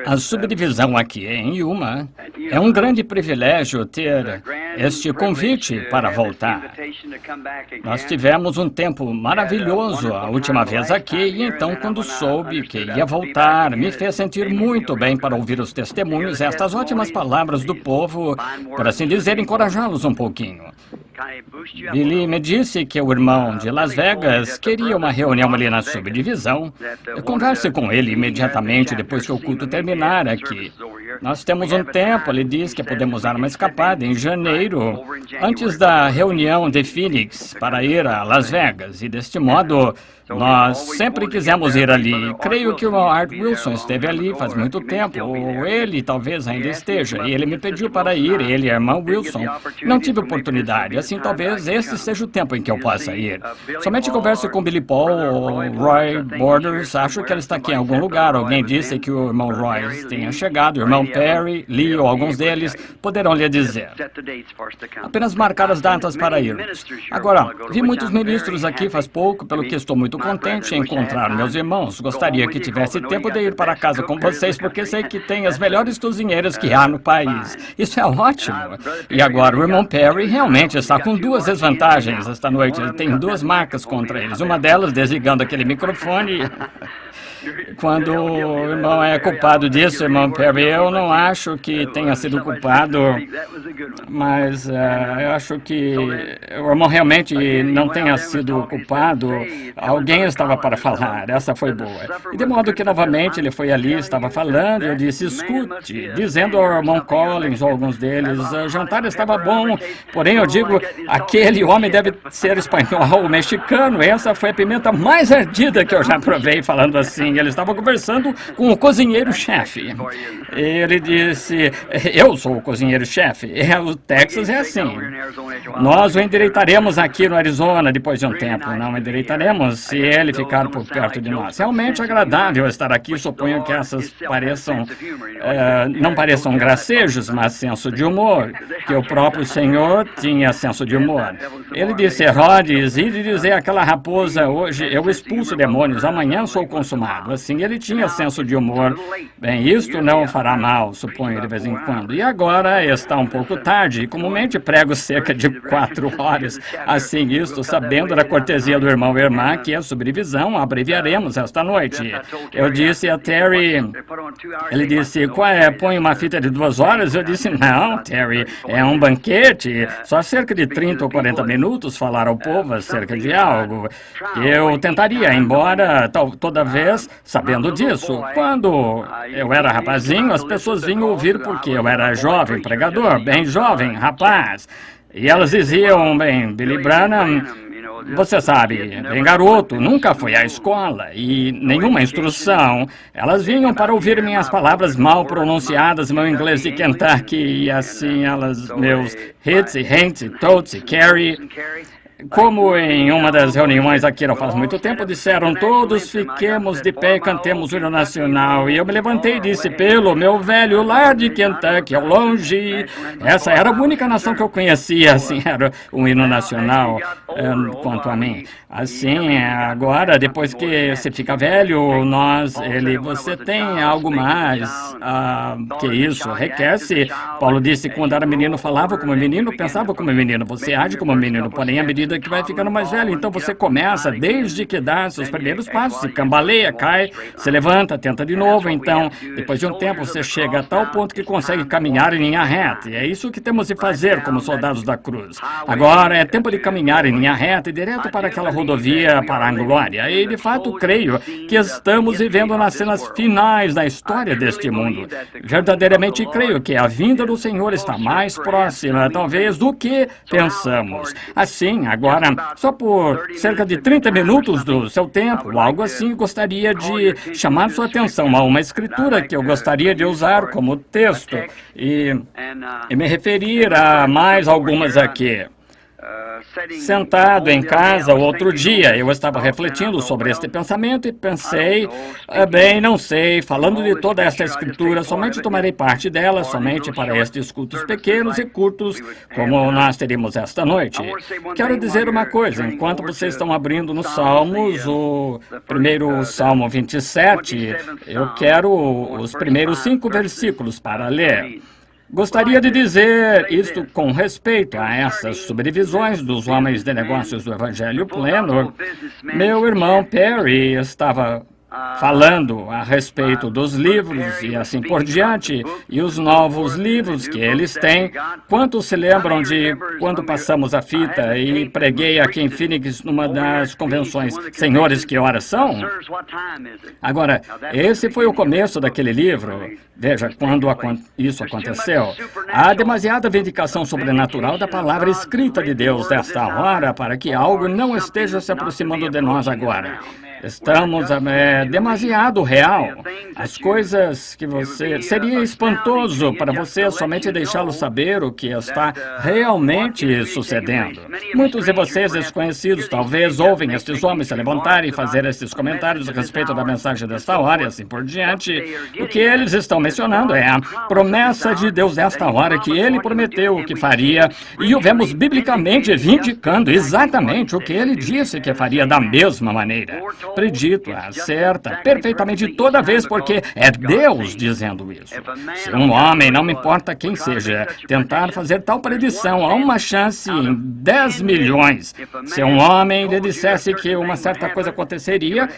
A subdivisão aqui em Yuma é um grande privilégio ter este convite para voltar. Nós tivemos um tempo maravilhoso a última vez aqui e então, quando soube que ia voltar, me fez sentir muito bem para ouvir os testemunhos, estas ótimas palavras do povo, por assim dizer, encorajá-los um pouquinho. Billy me disse que o irmão de Las Vegas queria uma reunião ali na subdivisão. Eu converse com ele imediatamente depois que o culto terminar aqui. Nós temos um tempo, ele diz que podemos dar uma escapada em janeiro, antes da reunião de Phoenix, para ir a Las Vegas. E deste modo, nós sempre quisemos ir ali. Creio que o Art Wilson esteve ali faz muito tempo, ou ele talvez ainda esteja. E ele me pediu para ir, ele e a irmã Wilson. Não tive oportunidade, assim talvez este seja o tempo em que eu possa ir. Somente converse com Billy Paul ou Roy Borders, acho que ele está aqui em algum lugar. Alguém disse que o irmão Roy tenha chegado, o irmão Perry, Lee ou alguns deles poderão lhe dizer. Apenas marcar as datas para irmos. Agora, vi muitos ministros aqui faz pouco, pelo que estou muito contente em encontrar meus irmãos. Gostaria que tivesse tempo de ir para casa com vocês, porque sei que tem as melhores cozinheiras que há no país. Isso é ótimo. E agora, o irmão Perry realmente está com duas desvantagens esta noite. Ele tem duas marcas contra eles. Uma delas desligando aquele microfone. Quando o irmão é culpado disso, irmão Perry, eu não acho que tenha sido culpado, mas eu acho que o irmão realmente não tenha sido culpado. Alguém estava para falar, essa foi boa. E de modo que novamente ele foi ali, estava falando, e eu disse, escute, dizendo ao irmão Collins ou alguns deles, o jantar estava bom, porém eu digo, aquele homem deve ser espanhol ou mexicano, essa foi a pimenta mais ardida que eu já provei, falando assim. Ele estava conversando com o cozinheiro-chefe. Ele disse, eu sou o cozinheiro-chefe. O Texas é assim. Nós o endireitaremos aqui no Arizona depois de um tempo. Não endireitaremos se ele ficar por perto de nós. Realmente agradável estar aqui. Suponho que essas não pareçam gracejos, mas senso de humor. Que o próprio Senhor tinha senso de humor. Ele disse, Herodes, e de dizer àquela raposa, hoje eu expulso demônios, amanhã sou consumado. Assim, ele tinha senso de humor. Bem, isto não fará mal, suponho, de vez em quando. E agora está um pouco tarde. Comumente prego cerca de 4 horas. Assim, isto, sabendo da cortesia do irmão e irmã, que a subdivisão abreviaremos esta noite. Eu disse a Terry, ele disse, qual é, põe uma fita de 2 horas? Eu disse, não, Terry, é um banquete. Só cerca de 30 ou 40 minutos falar ao povo acerca de algo. Eu tentaria, embora toda vez sabendo disso. Quando eu era rapazinho, as pessoas vinham ouvir porque eu era jovem pregador, bem jovem, rapaz. E elas diziam, bem, Billy Branham, você sabe, bem garoto, nunca foi à escola e nenhuma instrução. Elas vinham para ouvir minhas palavras mal pronunciadas, meu inglês de Kentucky, e assim meus hits e hents e totes e carry. Como em uma das reuniões aqui não faz muito tempo, disseram todos, fiquemos de pé e cantemos o hino nacional. E eu me levantei e disse, pelo meu velho lar de Kentucky, ao longe. Essa era a única nação que eu conhecia, assim, era um hino nacional, quanto a mim. Assim, agora, depois que você fica velho, você tem algo mais que isso, requer-se. Paulo disse, quando era menino, falava como menino, pensava como menino. Você age como menino, porém, à medida que vai ficando mais velho, então você começa, desde que dá seus primeiros passos, se cambaleia, cai, se levanta, tenta de novo, então, depois de um tempo, você chega a tal ponto que consegue caminhar em linha reta, e é isso que temos de fazer como soldados da cruz. Agora, é tempo de caminhar em linha reta e direto para aquela rodovia para a glória, e de fato, creio que estamos vivendo nas cenas finais da história deste mundo. Verdadeiramente creio que a vinda do Senhor está mais próxima, talvez, do que pensamos. Assim, agora, só por cerca de 30 minutos do seu tempo, algo assim, gostaria de chamar sua atenção a uma escritura que eu gostaria de usar como texto e me referir a mais algumas aqui. Sentado em casa outro dia, eu estava refletindo sobre este pensamento e pensei, bem, não sei, falando de toda esta escritura, somente tomarei parte dela, somente para estes cultos pequenos e curtos, como nós teríamos esta noite. Quero dizer uma coisa, enquanto vocês estão abrindo nos Salmos, o primeiro Salmo 27, eu quero os primeiros 5 versículos para ler. Gostaria de dizer isto com respeito a essas subdivisões dos homens de negócios do Evangelho Pleno. Meu irmão Perry estava falando a respeito dos livros e assim por diante, e os novos livros que eles têm. Quantos se lembram de quando passamos a fita e preguei aqui em Phoenix numa das convenções, Senhores, que horas são? Agora, esse foi o começo daquele livro. Veja, quando isso aconteceu. Há demasiada vindicação sobrenatural da palavra escrita de Deus desta hora para que algo não esteja se aproximando de nós agora. Estamos demasiado real. As coisas que você... Seria espantoso para você somente deixá-lo saber o que está realmente sucedendo. Muitos de vocês desconhecidos talvez ouvem estes homens se levantarem e fazer estes comentários a respeito da mensagem desta hora e assim por diante. O que eles estão mencionando é a promessa de Deus desta hora que Ele prometeu o que faria e o vemos biblicamente vindicando exatamente o que Ele disse que faria da mesma maneira. Predito, acerta perfeitamente toda vez, porque é Deus dizendo isso. Se um homem, não me importa quem seja, tentar fazer tal predição, há uma chance em 10 milhões. Se um homem lhe dissesse que uma certa coisa aconteceria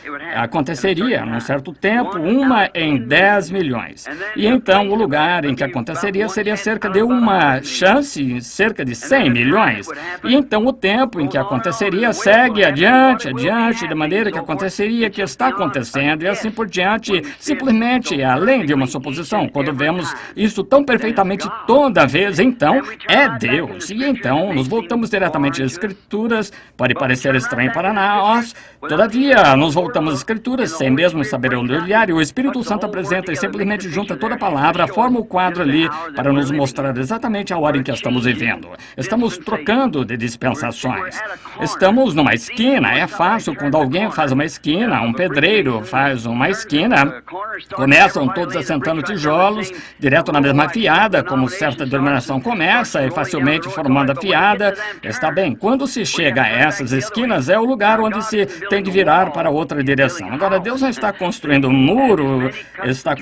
num certo tempo, 1 em 10 milhões. E então o lugar em que aconteceria seria cerca de uma chance, cerca de 100 milhões. E então o tempo em que aconteceria segue adiante, de maneira que aconteceria que está acontecendo e assim por diante, simplesmente além de uma suposição. Quando vemos isso tão perfeitamente toda vez, então é Deus. E então nos voltamos diretamente às Escrituras. Pode parecer estranho para nós, todavia nos voltamos às Escrituras sem mesmo saber onde olhar, e o Espírito Santo apresenta e simplesmente junta toda a palavra, forma o quadro ali para nos mostrar exatamente a hora em que estamos vivendo. Estamos trocando de dispensações. Estamos numa esquina. É fácil quando alguém faz uma esquina, um pedreiro faz uma esquina, começam todos assentando tijolos direto na mesma fiada, como certa denominação começa, e facilmente formando a fiada. Está bem, quando se chega a essas esquinas, é o lugar onde se tem de virar para outra direção. Agora, Deus não está construindo um muro, está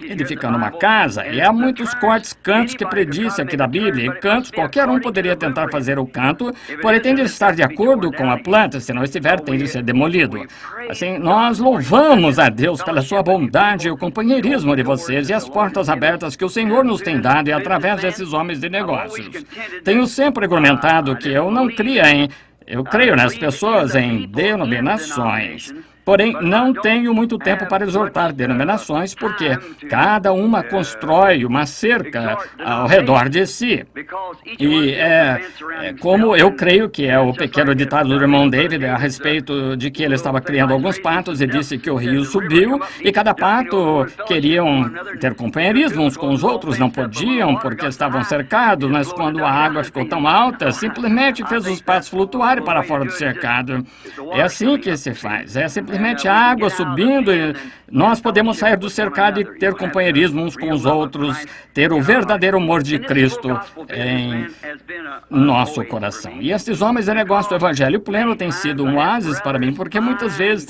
edificando uma casa, e há muitos cantos que predisse aqui da Bíblia, e cantos, qualquer um poderia tentar fazer o canto, porém tem de estar de acordo com a planta, se não estiver, tem de ser demolido. Assim, nós louvamos a Deus pela sua bondade e o companheirismo de vocês e as portas abertas que o Senhor nos tem dado e através desses homens de negócios. Tenho sempre argumentado que eu creio nas pessoas em denominações. Porém, não tenho muito tempo para exortar denominações, porque cada uma constrói uma cerca ao redor de si. E como eu creio que é o pequeno ditado do irmão David a respeito de que ele estava criando alguns patos e disse que o rio subiu e cada pato queriam ter companheirismo uns com os outros, não podiam porque estavam cercados, mas quando a água ficou tão alta, simplesmente fez os patos flutuarem para fora do cercado. É assim que se faz, simplesmente a água subindo e nós podemos sair do cercado e ter companheirismo uns com os outros, ter o verdadeiro amor de Cristo em nosso coração. E estes homens de negócio do Evangelho Pleno têm sido um oásis para mim, porque muitas vezes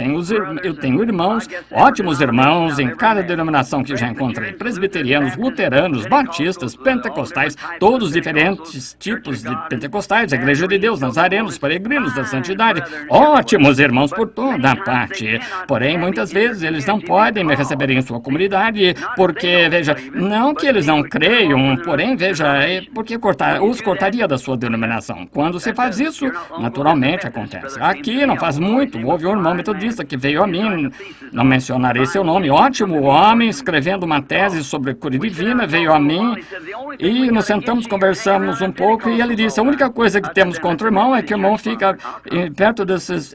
eu tenho irmãos, ótimos irmãos, em cada denominação que já encontrei, presbiterianos, luteranos, batistas, pentecostais, todos diferentes tipos de pentecostais, a Igreja de Deus, nazarenos, peregrinos da santidade, ótimos irmãos por toda a parte. Porém, muitas vezes eles não podem me receber em sua comunidade, porque, veja, não que eles não creiam, porém, veja, porque os cortaria da sua denominação. Quando se faz isso, naturalmente acontece. Aqui não faz muito, houve um irmão metodista que veio a mim, não mencionarei seu nome, ótimo homem, escrevendo uma tese sobre cura divina, veio a mim e nos sentamos, conversamos um pouco e ele disse, a única coisa que temos contra o irmão é que o irmão fica perto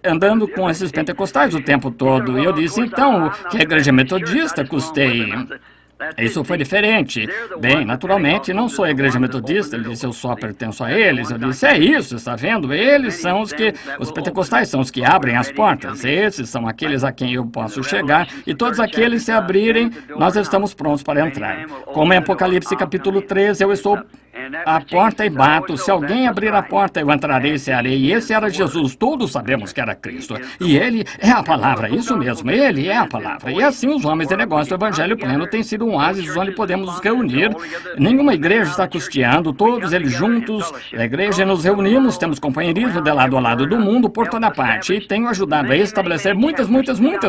andando com esses pentecostais o tempo todo. E eu disse, então, que a igreja metodista custei. Isso foi diferente. Bem, naturalmente, não sou a igreja metodista, ele disse, eu só pertenço a eles. Eu disse, é isso, está vendo? Eles são os pentecostais são os que abrem as portas. Esses são aqueles a quem eu posso chegar, e todos aqueles se abrirem, nós estamos prontos para entrar. Como em Apocalipse capítulo 13, eu estou à porta e bato. Se alguém abrir a porta, eu entrarei e cearei. E esse era Jesus. Todos sabemos que era Cristo. E ele é a palavra. Isso mesmo. Ele é a palavra. E assim os homens de negócio do Evangelho Pleno têm sido um oásis onde podemos nos reunir. Nenhuma igreja está custeando. Todos eles juntos. A igreja nos reunimos. Temos companheirismo de lado a lado do mundo, por toda parte. E tenho ajudado a estabelecer muitas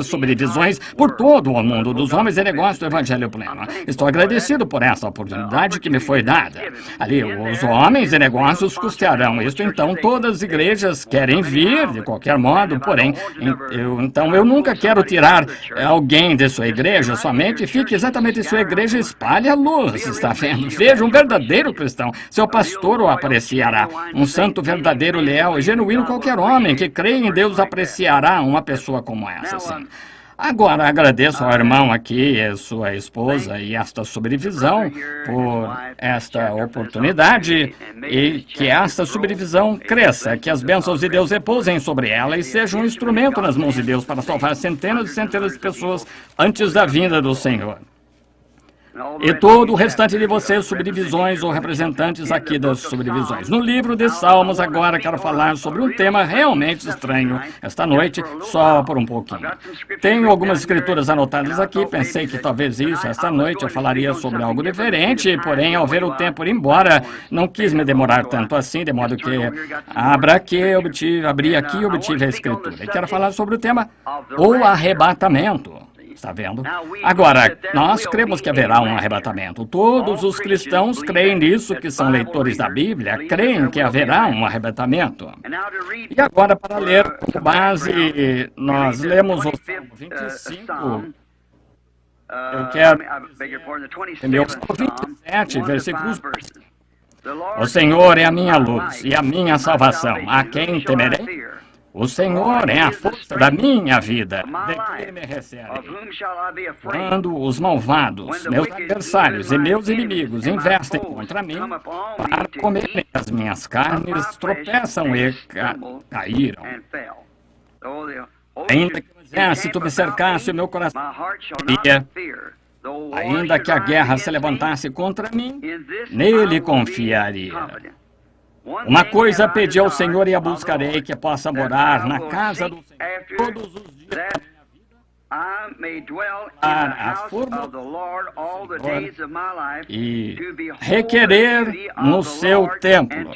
subdivisões por todo o mundo dos homens de negócio do Evangelho Pleno. Estou agradecido por essa oportunidade que me foi dada. Ali, os homens de negócios custearão isto, então todas as igrejas querem vir, de qualquer modo, porém, eu nunca quero tirar alguém de sua igreja, somente fique exatamente em sua igreja e espalhe a luz, está vendo? Veja, um verdadeiro cristão, seu pastor o apreciará, um santo verdadeiro, leal e genuíno, qualquer homem que crê em Deus apreciará uma pessoa como essa, sim. Agora, agradeço ao irmão aqui, a sua esposa e esta subdivisão por esta oportunidade e que esta subdivisão cresça, que as bênçãos de Deus repousem sobre ela e seja um instrumento nas mãos de Deus para salvar centenas e centenas de pessoas antes da vinda do Senhor. E todo o restante de vocês, subdivisões ou representantes aqui das subdivisões. No livro de Salmos, agora quero falar sobre um tema realmente estranho esta noite, só por um pouquinho. Tenho algumas escrituras anotadas aqui, pensei que talvez esta noite eu falaria sobre algo diferente, porém, ao ver o tempo ir embora, não quis me demorar tanto assim, de modo que abri aqui e obtive a escritura. E quero falar sobre o tema, o arrebatamento. Está vendo? Agora, nós cremos que haverá um arrebatamento. Todos os cristãos creem nisso, que são leitores da Bíblia, creem que haverá um arrebatamento. E agora, para ler com base, nós lemos o Salmo 25. Eu quero ler o Salmo 27, versículos 2. O Senhor é a minha luz e a minha salvação. A quem temerei? O Senhor é a força da minha vida, de quem me recearei. Quando os malvados, meus adversários e meus inimigos investem contra mim, para comerem as minhas carnes, tropeçam e caíram. Ainda que o exército me cercasse, o meu coração ia. Ainda que a guerra se levantasse contra mim, nele confiaria. Uma coisa pedi ao Senhor e a buscarei, que possa morar na casa do Senhor todos os dias da minha vida, para a forma do Senhor e requerer no seu templo.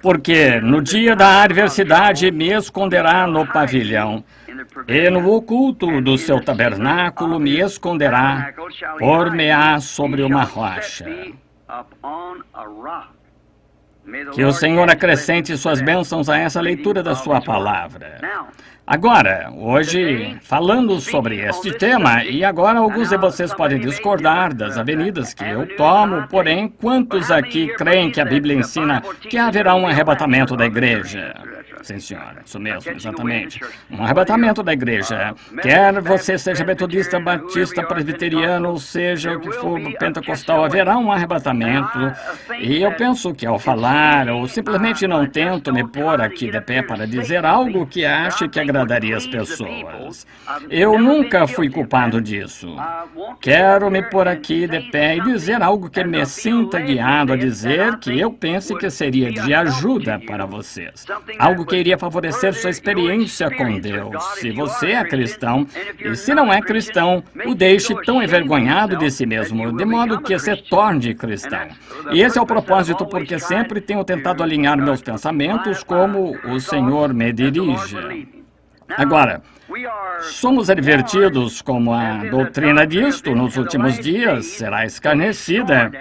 Porque no dia da adversidade me esconderá no pavilhão, e no oculto do seu tabernáculo me esconderá, por-me-á sobre uma rocha. Que o Senhor acrescente suas bênçãos a essa leitura da sua palavra. Agora, hoje, falando sobre este tema, e agora alguns de vocês podem discordar das avenidas que eu tomo, porém, quantos aqui creem que a Bíblia ensina que haverá um arrebatamento da igreja? Sim, senhora, isso mesmo, exatamente. Um arrebatamento da igreja. Quer você seja metodista, batista, presbiteriano, seja o que for, pentecostal, haverá um arrebatamento. E eu penso que ao falar, ou simplesmente não tento me pôr aqui de pé para dizer algo que ache que agradaria as pessoas. Eu nunca fui culpado disso. Quero me pôr aqui de pé e dizer algo que me sinta guiado a dizer que eu pense que seria de ajuda para vocês. Algo que iria favorecer sua experiência com Deus. Se você é cristão, e se não é cristão, o deixe tão envergonhado de si mesmo, de modo que se torne cristão. E esse é o propósito, porque sempre tenho tentado alinhar meus pensamentos como o Senhor me dirige. Agora, somos advertidos como a doutrina disto nos últimos dias será escarnecida.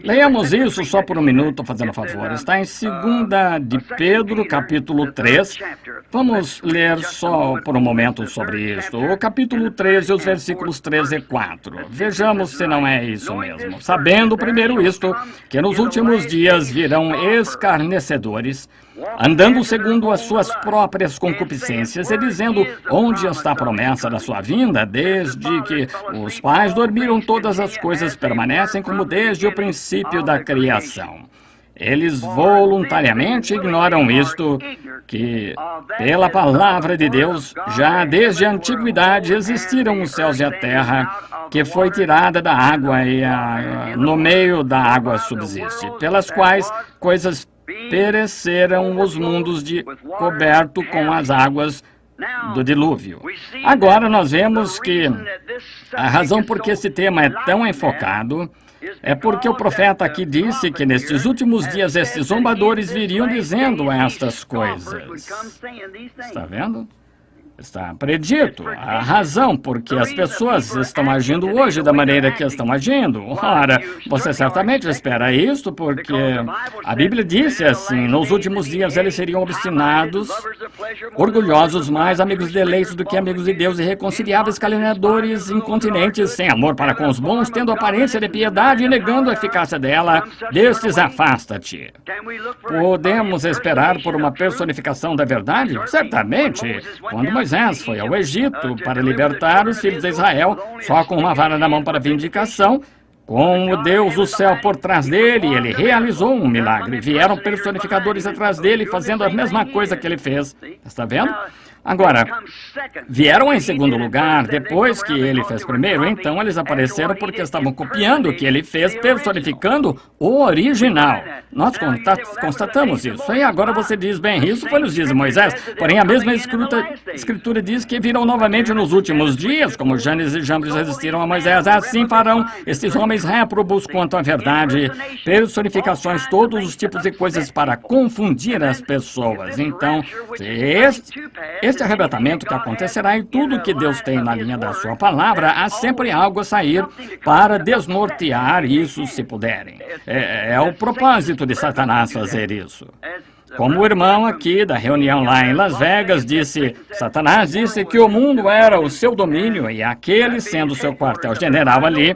Leiamos isso só por um minuto, fazendo favor. Está em 2 de Pedro, capítulo 3. Vamos ler só por um momento sobre isso. O capítulo 3 e os versículos 13 e 4. Vejamos se não é isso mesmo. Sabendo primeiro isto, que nos últimos dias virão escarnecedores, andando segundo as suas próprias concupiscências e dizendo onde está a promessa da sua vinda, desde que os pais dormiram, todas as coisas permanecem como desde o princípio da criação. Eles voluntariamente ignoram isto, que, pela palavra de Deus, já desde a antiguidade existiram os céus e a terra, que foi tirada da água e no meio da água subsiste, pelas quais coisas pereceram os mundos coberto com as águas do dilúvio. Agora nós vemos que a razão por que esse tema é tão enfocado é porque o profeta aqui disse que nestes últimos dias estes zombadores viriam dizendo estas coisas. Está vendo? Está predito. A razão por que as pessoas estão agindo hoje da maneira que estão agindo. Ora, você certamente espera isto porque a Bíblia disse assim, nos últimos dias eles seriam obstinados, orgulhosos, mais amigos de deleitos do que amigos de Deus, irreconciliáveis, caluniadores, incontinentes, sem amor para com os bons, tendo aparência de piedade e negando a eficácia dela. Destes afasta-te. Podemos esperar por uma personificação da verdade? Certamente. Quando Moisés foi ao Egito para libertar os filhos de Israel, só com uma vara na mão para vindicação, com o Deus do céu por trás dele, ele realizou um milagre. Vieram personificadores atrás dele, fazendo a mesma coisa que ele fez. Está vendo? Agora, vieram em segundo lugar, depois que ele fez primeiro, então eles apareceram porque estavam copiando o que ele fez, personificando o original. Nós constatamos isso. E agora você diz, bem, isso foi nos dias de Moisés, porém a mesma escritura diz que virão novamente nos últimos dias, como Janes e Jambres resistiram a Moisés, assim farão estes homens réprobos quanto à verdade, personificações, todos os tipos de coisas para confundir as pessoas. Então, este arrebatamento que acontecerá e tudo que Deus tem na linha da sua palavra, há sempre algo a sair para desnortear isso se puderem. É o propósito de Satanás fazer isso. Como o irmão aqui da reunião lá em Las Vegas disse, Satanás disse que o mundo era o seu domínio e aquele sendo o seu quartel-general ali.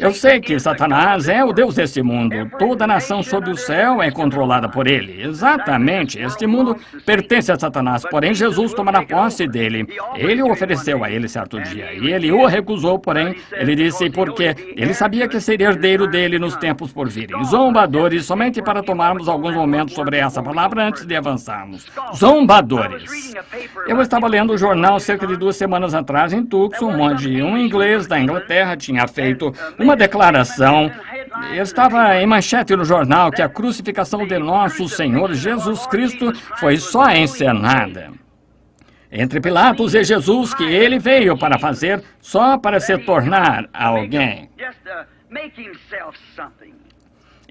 Eu sei que Satanás é o Deus deste mundo. Toda nação sob o céu é controlada por ele. Exatamente. Este mundo pertence a Satanás, porém Jesus tomará posse dele. Ele o ofereceu a ele certo dia. E ele o recusou, porém, ele disse porque ele sabia que seria herdeiro dele nos tempos por virem. Zombadores, somente para tomarmos alguns momentos sobre essa palavra antes de avançarmos. Zombadores. Eu estava lendo o jornal cerca de 2 semanas atrás em Tucson, onde um inglês da Inglaterra tinha feito uma declaração, estava em manchete no jornal, que a crucificação de nosso Senhor Jesus Cristo foi só encenada. Entre Pilatos e Jesus, que ele veio para fazer só para se tornar alguém.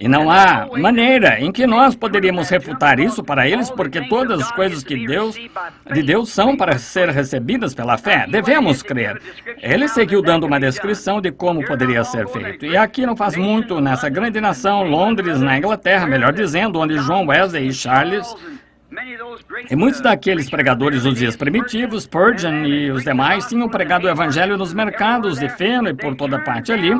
E não há maneira em que nós poderíamos refutar isso para eles, porque todas as coisas de Deus são para ser recebidas pela fé. Devemos crer. Ele seguiu dando uma descrição de como poderia ser feito. E aqui não faz muito, nessa grande nação, Londres, na Inglaterra, melhor dizendo, onde John Wesley e Charles e muitos daqueles pregadores dos dias primitivos, Spurgeon e os demais, tinham pregado o evangelho nos mercados de feno e por toda parte ali,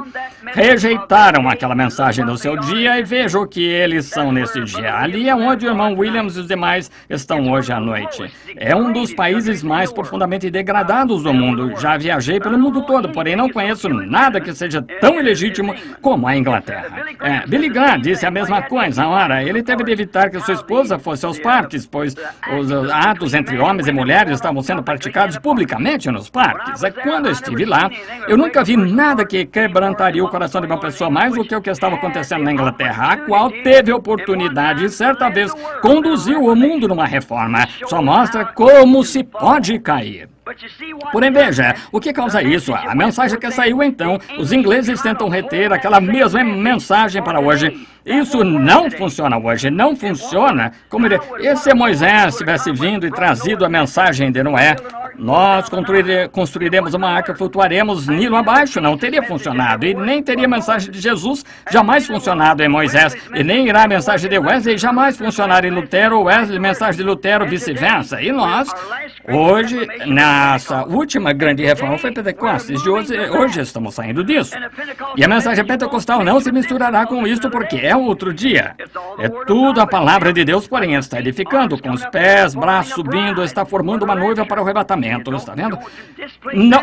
rejeitaram aquela mensagem no seu dia e vejam o que eles são nesse dia. Ali é onde o irmão Williams e os demais estão hoje à noite. É um dos países mais profundamente degradados do mundo. Já viajei pelo mundo todo, porém não conheço nada que seja tão ilegítimo como a Inglaterra. Billy Graham disse a mesma coisa. Ora, ele teve de evitar que sua esposa fosse aos parques, pois os atos entre homens e mulheres estavam sendo praticados publicamente nos parques. Quando eu estive lá, eu nunca vi nada que quebrantaria o coração de uma pessoa mais do que o que estava acontecendo na Inglaterra, a qual teve a oportunidade e certa vez conduziu o mundo numa reforma. Só mostra como se pode cair. Porém, veja, o que causa isso? A mensagem que saiu então, os ingleses tentam reter aquela mesma mensagem para hoje. Isso não funciona hoje, não funciona. Como e se Moisés tivesse vindo e trazido a mensagem de Noé, Nós construiremos uma arca, flutuaremos Nilo abaixo. Não teria funcionado. E nem teria a mensagem de Jesus jamais funcionado em Moisés. E nem irá a mensagem de Wesley jamais funcionar em Lutero, Wesley, mensagem de Lutero, vice-versa. E nós, hoje, nossa última grande reforma foi Pentecostes. Hoje estamos saindo disso. E a mensagem pentecostal não se misturará com isto porque é outro dia. É tudo a palavra de Deus, porém está edificando, com os pés, braços subindo, está formando uma noiva para o arrebatamento. Está vendo?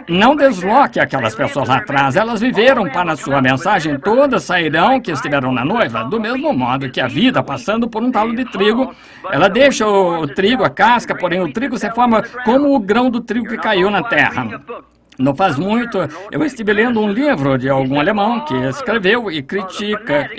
Não desloque aquelas pessoas lá atrás. Elas viveram para a sua mensagem. Todas sairão que estiveram na noiva. Do mesmo modo que a vida, passando por um talo de trigo, ela deixa o trigo, a casca, porém o trigo se forma como o grão do trigo que caiu na terra. Não faz muito, eu estive lendo um livro de algum alemão que escreveu e critica.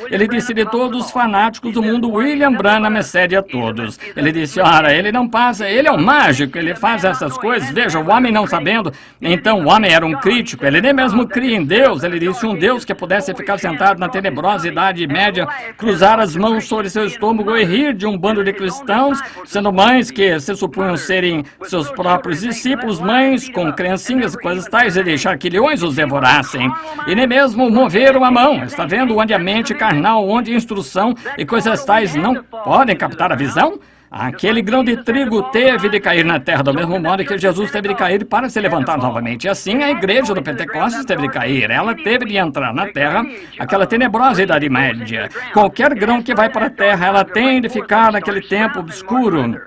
Ele disse: de todos os fanáticos do mundo, William Branham excede a todos. Ele disse: ora, ele não passa, ele é um mágico, ele faz essas coisas. Veja, o homem não sabendo. Então o homem era um crítico, ele nem mesmo cria em Deus. Ele disse: um Deus que pudesse ficar sentado na tenebrosa Idade Média, cruzar as mãos sobre seu estômago e rir de um bando de cristãos, sendo mães que se supunham serem seus próprios discípulos, mães com crenças e coisas tais, e deixar que leões os devorassem, e nem mesmo moveram a mão. Está vendo onde a mente carnal, onde a instrução e coisas tais não podem captar a visão? Aquele grão de trigo teve de cair na terra do mesmo modo que Jesus teve de cair para se levantar novamente. E assim a igreja do Pentecostes teve de cair. Ela teve de entrar na terra, aquela tenebrosa Idade Média. Qualquer grão que vai para a terra, ela tem de ficar naquele tempo obscuro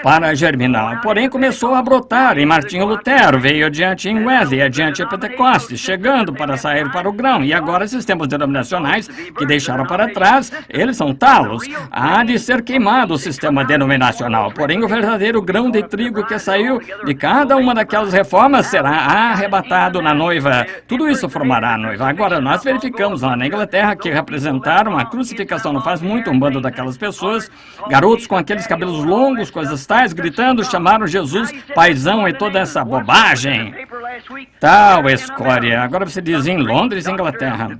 para germinar. Porém, começou a brotar em Martinho Lutero, veio adiante em Wesley, adiante em Pentecostes, chegando para sair para o grão. E agora, sistemas denominacionais que deixaram para trás, eles são talos. Há de ser queimado o sistema denominacional. Porém, o verdadeiro grão de trigo que saiu de cada uma daquelas reformas será arrebatado na noiva. Tudo isso formará a noiva. Agora, nós verificamos lá na Inglaterra que representaram a crucificação não faz muito, um bando daquelas pessoas, garotos com aqueles cabelos longos, coisas tais, gritando, chamaram Jesus paizão e toda essa bobagem. Tal escória. Agora você diz em Londres, Inglaterra.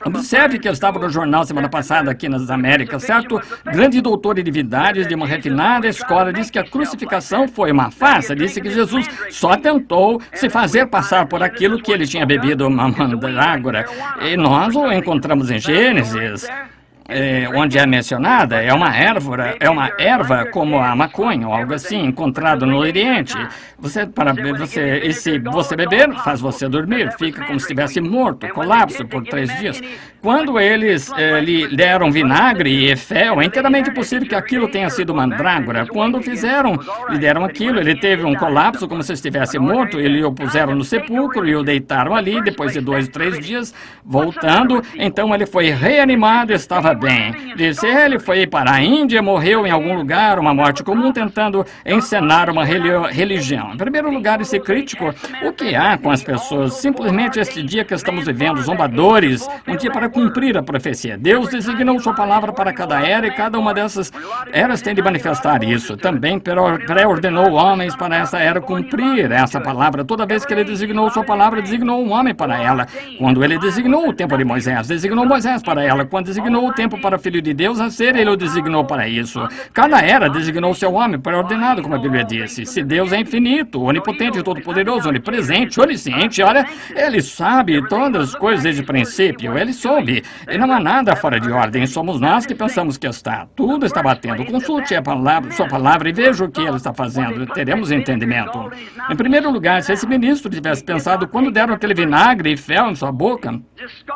Observe que eu estava no jornal semana passada aqui nas Américas, certo? Grande doutor em divindades de uma refinada escola disse que a crucificação foi uma farsa. Disse que Jesus só tentou se fazer passar por aquilo que ele tinha bebido uma mandrágora. E nós o encontramos em Gênesis. Onde é mencionada, é uma erva como a maconha ou algo assim, encontrado no Oriente. E se você beber, faz você dormir, fica como se estivesse morto, colapso por 3 dias. Quando eles lhe deram vinagre e fel, é inteiramente possível que aquilo tenha sido mandrágora. Quando lhe deram aquilo, ele teve um colapso como se estivesse morto, ele o puseram no sepulcro e o deitaram ali, depois de 2 ou 3 dias, voltando, então ele foi reanimado, estava bem. Disse, ele foi para a Índia, morreu em algum lugar, uma morte comum, tentando encenar uma religião. Em primeiro lugar, esse crítico, o que há com as pessoas? Simplesmente este dia que estamos vivendo, zombadores, um dia para cumprir a profecia. Deus designou sua palavra para cada era e cada uma dessas eras tem de manifestar isso. Também pré-ordenou homens para essa era cumprir essa palavra. Toda vez que ele designou sua palavra, designou um homem para ela. Quando ele designou o tempo de Moisés, designou Moisés para ela. Quando designou o tempo para o Filho de Deus nascer, ele o designou para isso. Cada era designou seu homem pré-ordenado, como a Bíblia disse. Se Deus é infinito, onipotente, todo-poderoso, onipresente, onisciente, olha, ele sabe todas as coisas desde o princípio. Ele soube. E não há nada fora de ordem. Somos nós que pensamos que está. Tudo está batendo. Consulte sua palavra e veja o que ele está fazendo. Teremos entendimento. Em primeiro lugar, se esse ministro tivesse pensado quando deram aquele vinagre e fel em sua boca,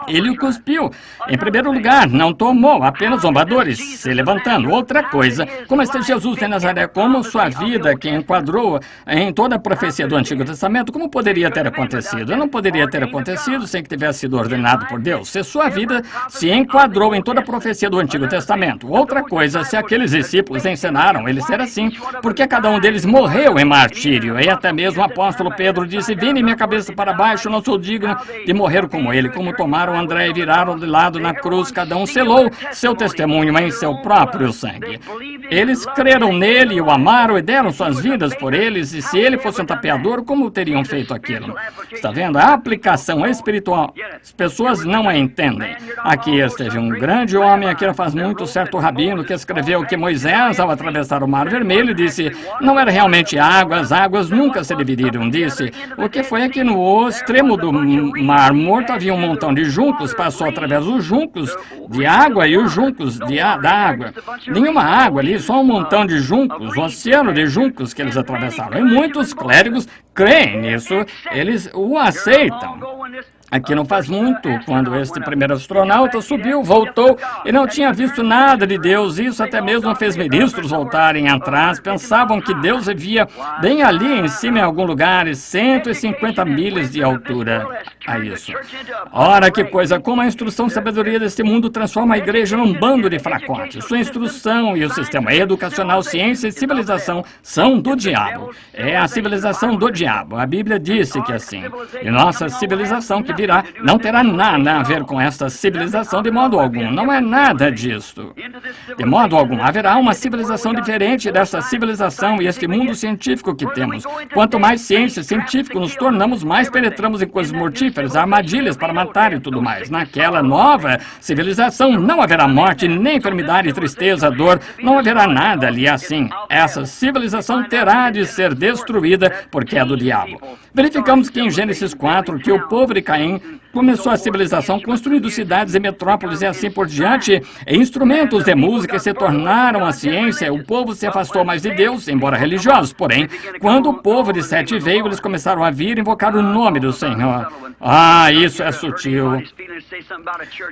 ele o cuspiu. Em primeiro lugar, não tomou, apenas zombadores se levantando. Outra coisa, como este Jesus de Nazaré, como sua vida que enquadrou em toda a profecia do Antigo Testamento, como poderia ter acontecido? Não poderia ter acontecido sem que tivesse sido ordenado por Deus. Se sua vida se enquadrou em toda a profecia do Antigo Testamento. Outra coisa, se aqueles discípulos ensinaram ele ser assim, porque cada um deles morreu em martírio. E até mesmo o apóstolo Pedro disse, vire minha cabeça para baixo, não sou digno de morrer como ele. Como tomaram André e viraram de lado na cruz, cada um selou seu testemunho em seu próprio sangue. Eles creram nele, o amaram e deram suas vidas por eles, e se ele fosse um tapeador, como teriam feito aquilo? Está vendo? A aplicação espiritual, as pessoas não a entendem. homem. Aqui esteve um grande homem, aqui não faz muito, certo rabino, que escreveu que Moisés, ao atravessar o Mar Vermelho, disse, não era realmente água, as águas nunca se dividiram, disse. O que foi aqui no extremo do Mar Morto havia um montão de juncos, passou através dos juncos de água e os juncos da água. Nenhuma água ali, só um montão de juncos, um oceano de juncos que eles atravessaram. E muitos clérigos creem nisso, eles o aceitam. Aqui não faz muito, quando este primeiro astronauta subiu, voltou e não tinha visto nada de Deus. Isso até mesmo fez ministros voltarem atrás. Pensavam que Deus vivia bem ali em cima em algum lugar, 150 milhas de altura. A isso. Ora, que coisa, como a instrução e sabedoria deste mundo transforma a igreja num bando de fracotes. Sua instrução e o sistema educacional, ciência e civilização são do diabo. É a civilização do diabo. A Bíblia disse que assim. E nossa civilização que virá não terá nada a ver com esta civilização de modo algum. Não é nada disto. De modo algum. Haverá uma civilização diferente desta civilização e este mundo científico que temos. Quanto mais ciência científica nos tornamos, mais penetramos em coisas mortíferas, armadilhas para matar e tudo mais. Naquela nova civilização não haverá morte, nem enfermidade, tristeza, dor. Não haverá nada ali assim. Essa civilização terá de ser destruída porque é do diabo. Verificamos que em Gênesis 4, que o povo de Caim começou a civilização construindo cidades e metrópoles e assim por diante. Instrumentos de música se tornaram a ciência. O povo se afastou mais de Deus, embora religiosos. Porém, quando o povo de Sete veio, eles começaram a vir e invocar o nome do Senhor. Ah, isso é sutil.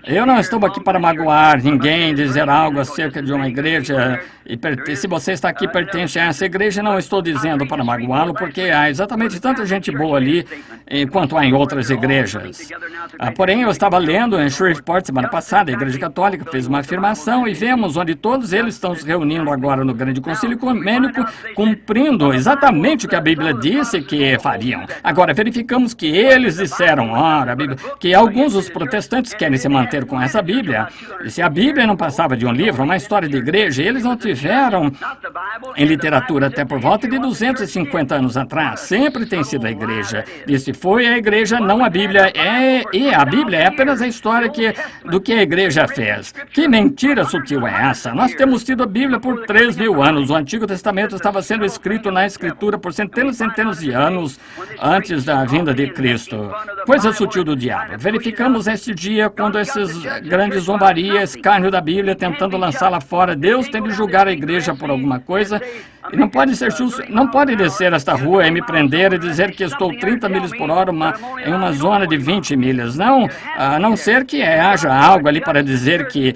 Eu não estou aqui para magoar ninguém, dizer algo acerca de uma igreja. E se você está aqui pertence a essa igreja, não estou dizendo para magoá-lo, porque há exatamente tanta gente boa ali quanto há em outras igrejas. Porém, eu estava lendo em Shreveport semana passada, a Igreja Católica fez uma afirmação e vemos onde todos eles estão se reunindo agora no Grande Concílio Ecumênico, cumprindo exatamente o que a Bíblia disse que fariam. Agora, verificamos que eles disseram, ora, a Bíblia, que alguns dos protestantes querem se manter com essa Bíblia. E se a Bíblia não passava de um livro, uma história de igreja, eles não tiveram em literatura até por volta de 250 anos atrás. Sempre tem sido a igreja. Disse, foi a igreja, não a Bíblia. E a Bíblia é apenas a história do que a igreja fez. Que mentira sutil é essa? Nós temos tido a Bíblia por 3.000 anos. O Antigo Testamento estava sendo escrito na Escritura por centenas e centenas de anos antes da vinda de Cristo. Coisa sutil do diabo. Verificamos este dia quando essas grandes zombarias, escárnio da Bíblia, tentando lançá-la fora. Deus tem de julgar a igreja por alguma coisa. E não pode ser justo, não pode descer esta rua e me prender e dizer que estou 30 milhas por hora em uma zona de 20 milhas. Não, a não ser que haja algo ali para dizer que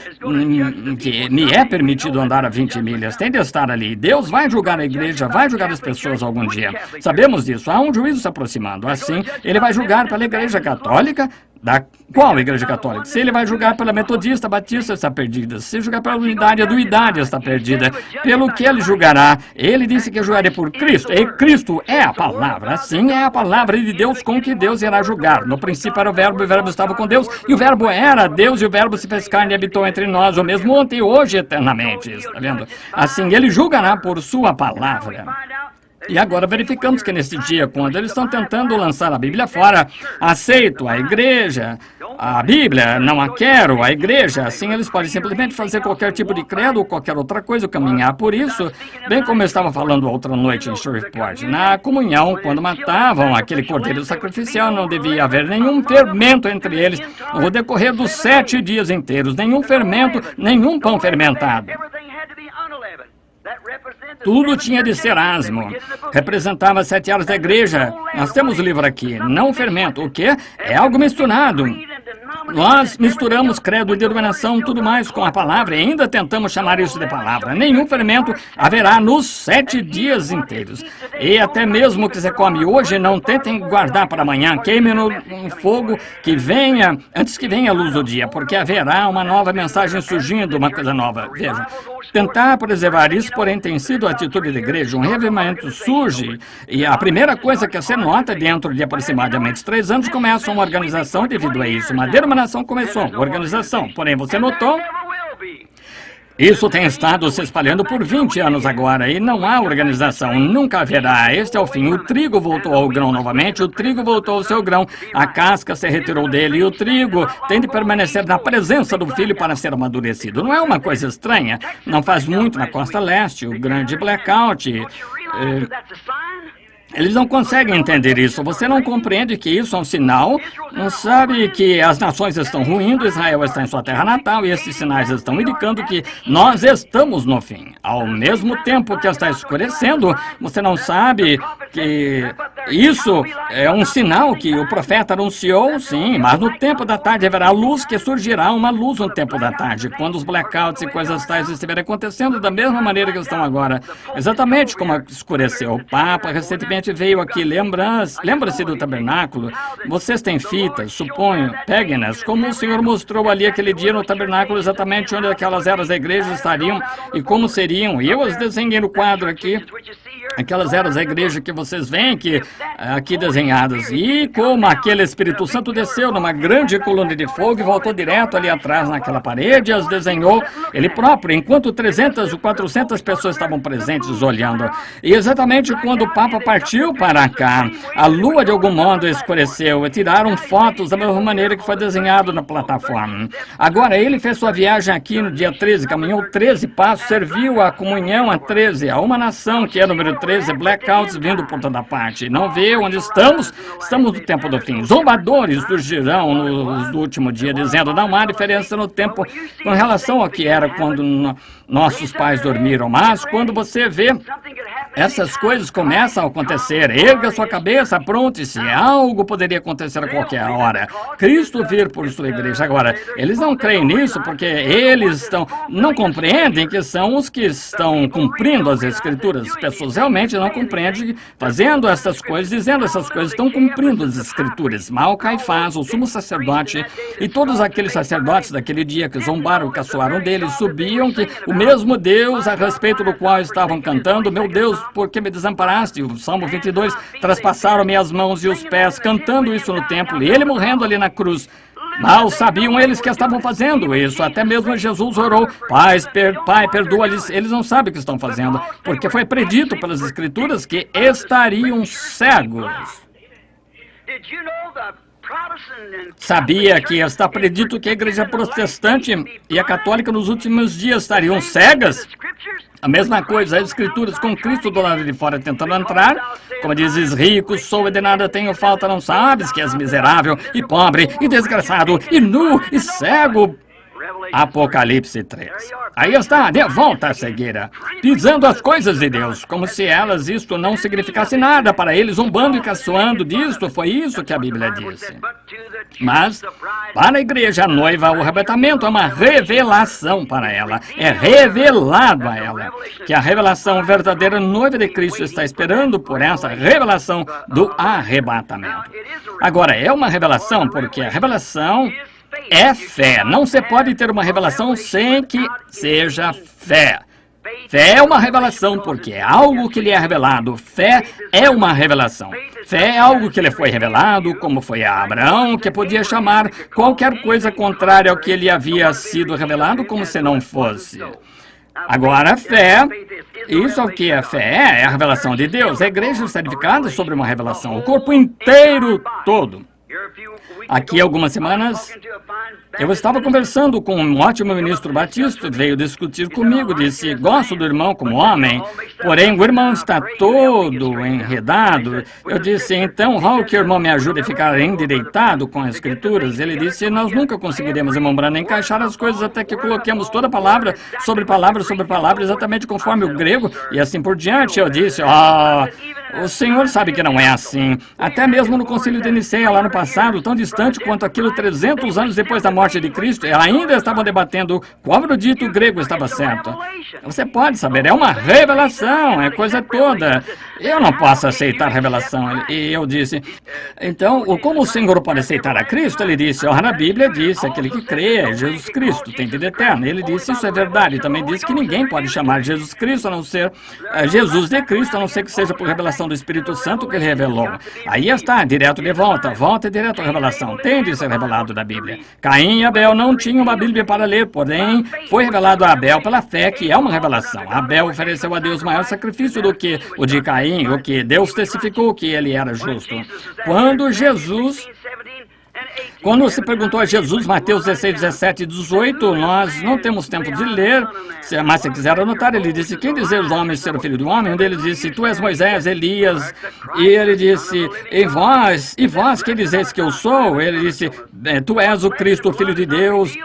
me é permitido andar a 20 milhas. Tem de estar ali. Deus vai julgar a igreja, vai julgar as pessoas algum dia. Sabemos disso. Há um juízo se aproximando. Assim, ele vai julgar pela Igreja Católica. Da qual Igreja Católica? Se ele vai julgar pela Metodista, Batista está perdida. Se julgar pela Unidade, a Duidade está perdida. Pelo que ele julgará, ele disse que julgaria por Cristo. E Cristo é a palavra. Assim é a palavra de Deus com que Deus irá julgar. No princípio era o Verbo, e o Verbo estava com Deus, e o Verbo era Deus, e o Verbo se fez carne e habitou entre nós, o mesmo ontem e hoje eternamente. Está vendo? Assim ele julgará por sua palavra. E agora verificamos que nesse dia, quando eles estão tentando lançar a Bíblia fora, aceito a igreja, a Bíblia, não a quero, a igreja, assim eles podem simplesmente fazer qualquer tipo de credo ou qualquer outra coisa, caminhar por isso, bem como eu estava falando outra noite em Shreveport. Na comunhão, quando matavam aquele cordeiro sacrificial, não devia haver nenhum fermento entre eles no decorrer dos 7 dias inteiros, nenhum fermento, nenhum pão fermentado. Tudo tinha de ser asmo. Representava 7 áreas da igreja. Nós temos o livro aqui. Não fermento. O quê? É algo misturado. Nós misturamos credo e denominação, tudo mais com a palavra e ainda tentamos chamar isso de palavra. Nenhum fermento haverá nos 7 dias inteiros. E até mesmo o que você come hoje, não tentem guardar para amanhã. Queime no fogo que venha, antes que venha a luz do dia, porque haverá uma nova mensagem surgindo, uma coisa nova. Veja, tentar preservar isso, porém, tem sido a atitude da igreja. Um revivimento surge e a primeira coisa que você nota dentro de aproximadamente 3 anos começa uma organização devido a isso. Uma denominação começou, organização. Porém, você notou? Isso tem estado se espalhando por 20 anos agora e não há organização, nunca haverá. Este é o fim. O trigo voltou ao grão novamente, o trigo voltou ao seu grão, a casca se retirou dele e o trigo tem de permanecer na presença do filho para ser amadurecido. Não é uma coisa estranha? Não faz muito na costa leste, o grande blackout. Eles não conseguem entender isso. Você não compreende que isso é um sinal? Não sabe que as nações estão ruindo, Israel está em sua terra natal e esses sinais estão indicando que nós estamos no fim. Ao mesmo tempo que está escurecendo, você não sabe que isso é um sinal que o profeta anunciou? Sim, mas no tempo da tarde haverá luz, que surgirá uma luz no tempo da tarde, quando os blackouts e coisas tais estiverem acontecendo da mesma maneira que estão agora. Exatamente como escureceu. O Papa recentemente veio aqui, lembra-se do tabernáculo? Vocês têm fitas, suponho, peguem-nas, como o Senhor mostrou ali aquele dia no tabernáculo, exatamente onde aquelas eras da igreja estariam e como seriam. E eu as desenhei no quadro aqui. Aquelas eras da igreja que vocês veem aqui desenhadas. E como aquele Espírito Santo desceu numa grande coluna de fogo e voltou direto ali atrás naquela parede e as desenhou ele próprio, enquanto 300 ou 400 pessoas estavam presentes olhando. E exatamente quando o Papa partiu para cá, a lua de algum modo escureceu e tiraram fotos da mesma maneira que foi desenhado na plataforma. Agora, ele fez sua viagem aqui no dia 13, caminhou 13 passos, serviu a comunhão a 13, a uma nação que é número 13, blackouts vindo por toda parte. Não vê onde estamos? Estamos no tempo do fim. Zombadores surgirão no último dia, dizendo não há diferença no tempo com relação ao que era quando nossos pais dormiram. Mas quando você vê essas coisas começam a acontecer, erga sua cabeça, apronte-se. Algo poderia acontecer a qualquer hora. Cristo vir por sua igreja. Agora, eles não creem nisso porque eles não compreendem que são os que estão cumprindo as Escrituras. As pessoas realmente não compreendem, fazendo essas coisas, dizendo essas coisas, estão cumprindo as Escrituras. Mal Caifás, o sumo sacerdote, e todos aqueles sacerdotes daquele dia que zombaram, caçoaram dele, subiam que o mesmo Deus a respeito do qual estavam cantando, meu Deus, por que me desamparaste? O Salmo 22, traspassaram-me as mãos e os pés, cantando isso no templo, e ele morrendo ali na cruz. Mal sabiam eles que estavam fazendo isso. Até mesmo Jesus orou, Pai, perdoa-lhes. Eles não sabem o que estão fazendo, porque foi predito pelas Escrituras que estariam cegos. Sabia que está predito que a igreja protestante e a católica nos últimos dias estariam cegas? A mesma coisa, as Escrituras com Cristo do lado de fora tentando entrar. Como dizes, rico sou e de nada tenho falta, não sabes que és miserável e pobre e desgraçado e nu e cego. Apocalipse 3. Aí está, de volta à cegueira, pisando as coisas de Deus, como se isto não significasse nada para eles, zombando e caçoando disto. Foi isso que a Bíblia disse. Mas, para a igreja, a noiva, o arrebatamento é uma revelação para ela. É revelado a ela que a revelação verdadeira noiva de Cristo está esperando por essa revelação do arrebatamento. Agora, é uma revelação porque a revelação é fé. Não se pode ter uma revelação sem que seja fé. Fé é uma revelação porque é algo que lhe é revelado. Fé é uma revelação. Fé é algo que lhe foi revelado, como foi a Abraão, que podia chamar qualquer coisa contrária ao que lhe havia sido revelado como se não fosse. Agora, a fé, isso é o que a fé é a revelação de Deus. A igreja está edificada sobre uma revelação, o corpo inteiro todo. Aqui, algumas semanas, eu estava conversando com um ótimo ministro batista, veio discutir comigo, disse, gosto do irmão como homem, porém o irmão está todo enredado. Eu disse, então, Raul, que o irmão me ajude a ficar endireitado com as Escrituras? Ele disse, nós nunca conseguiremos, irmão Branham, encaixar as coisas até que coloquemos toda palavra sobre palavra sobre palavra, exatamente conforme o grego, e assim por diante. Eu disse, o senhor sabe que não é assim. Até mesmo no concílio de Niceia, lá no passado, tão distante quanto aquilo 300 anos depois da morte de Cristo, ainda estavam debatendo qual erudito grego estava certo. Você pode saber, é uma revelação, é coisa toda. Eu não posso aceitar revelação. E eu disse, então, como o Senhor pode aceitar a Cristo? Ele disse, ora, a Bíblia diz, aquele que crê é Jesus Cristo, tem vida eterna. Ele disse, isso é verdade. Também disse que ninguém pode chamar Jesus Cristo, a não ser Jesus de Cristo, a não ser que seja por revelação do Espírito Santo que ele revelou. Aí está, direto de volta e direto à revelação. Tem de ser revelado da Bíblia. Caim e Abel não tinham uma Bíblia para ler, porém, foi revelado a Abel pela fé, que é uma revelação. Abel ofereceu a Deus maior sacrifício do que o de Caim, o que Deus testificou que ele era justo. Quando se perguntou a Jesus, Mateus 16, 17 e 18, nós não temos tempo de ler, mas se quiser anotar, ele disse, quem dizer os homens ser o filho do homem? Um deles disse, tu és Moisés, Elias, e ele disse, e vós, quem dizeis que eu sou? Ele disse, tu és o Cristo, o Filho de Deus.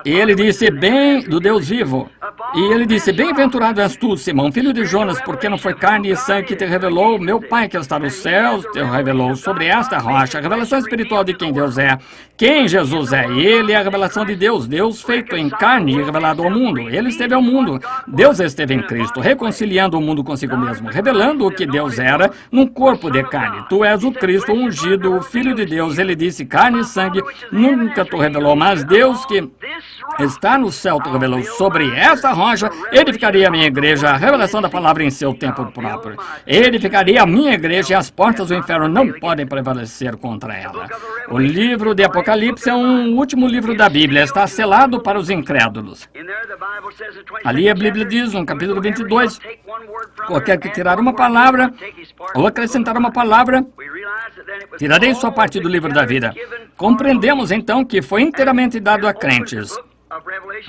E ele disse, bem do Deus vivo. E ele disse, bem-aventurado és tu, Simão, filho de Jonas, porque não foi carne e sangue que te revelou, meu Pai que está nos céus te revelou sobre esta rocha. A revelação espiritual de quem Deus é, quem Jesus é. Ele é a revelação de Deus, Deus feito em carne e revelado ao mundo. Ele esteve ao mundo. Deus esteve em Cristo, reconciliando o mundo consigo mesmo, revelando o que Deus era num corpo de carne. Tu és o Cristo, o ungido, o Filho de Deus. Ele disse, carne e sangue nunca te revelou, mas Deus que está no céu te revelou. Sobre esta rocha edificaria a minha igreja, a revelação da palavra em seu tempo próprio. Edificaria a minha igreja e as portas do inferno não podem prevalecer contra ela. O livro de Apocalipse é um último livro da Bíblia, está selado para os incrédulos. Ali a Bíblia diz, no capítulo 22, qualquer que tirar uma palavra ou acrescentar uma palavra, tirarei sua parte do livro da vida. Compreendemos então que foi inteiramente dado a crentes.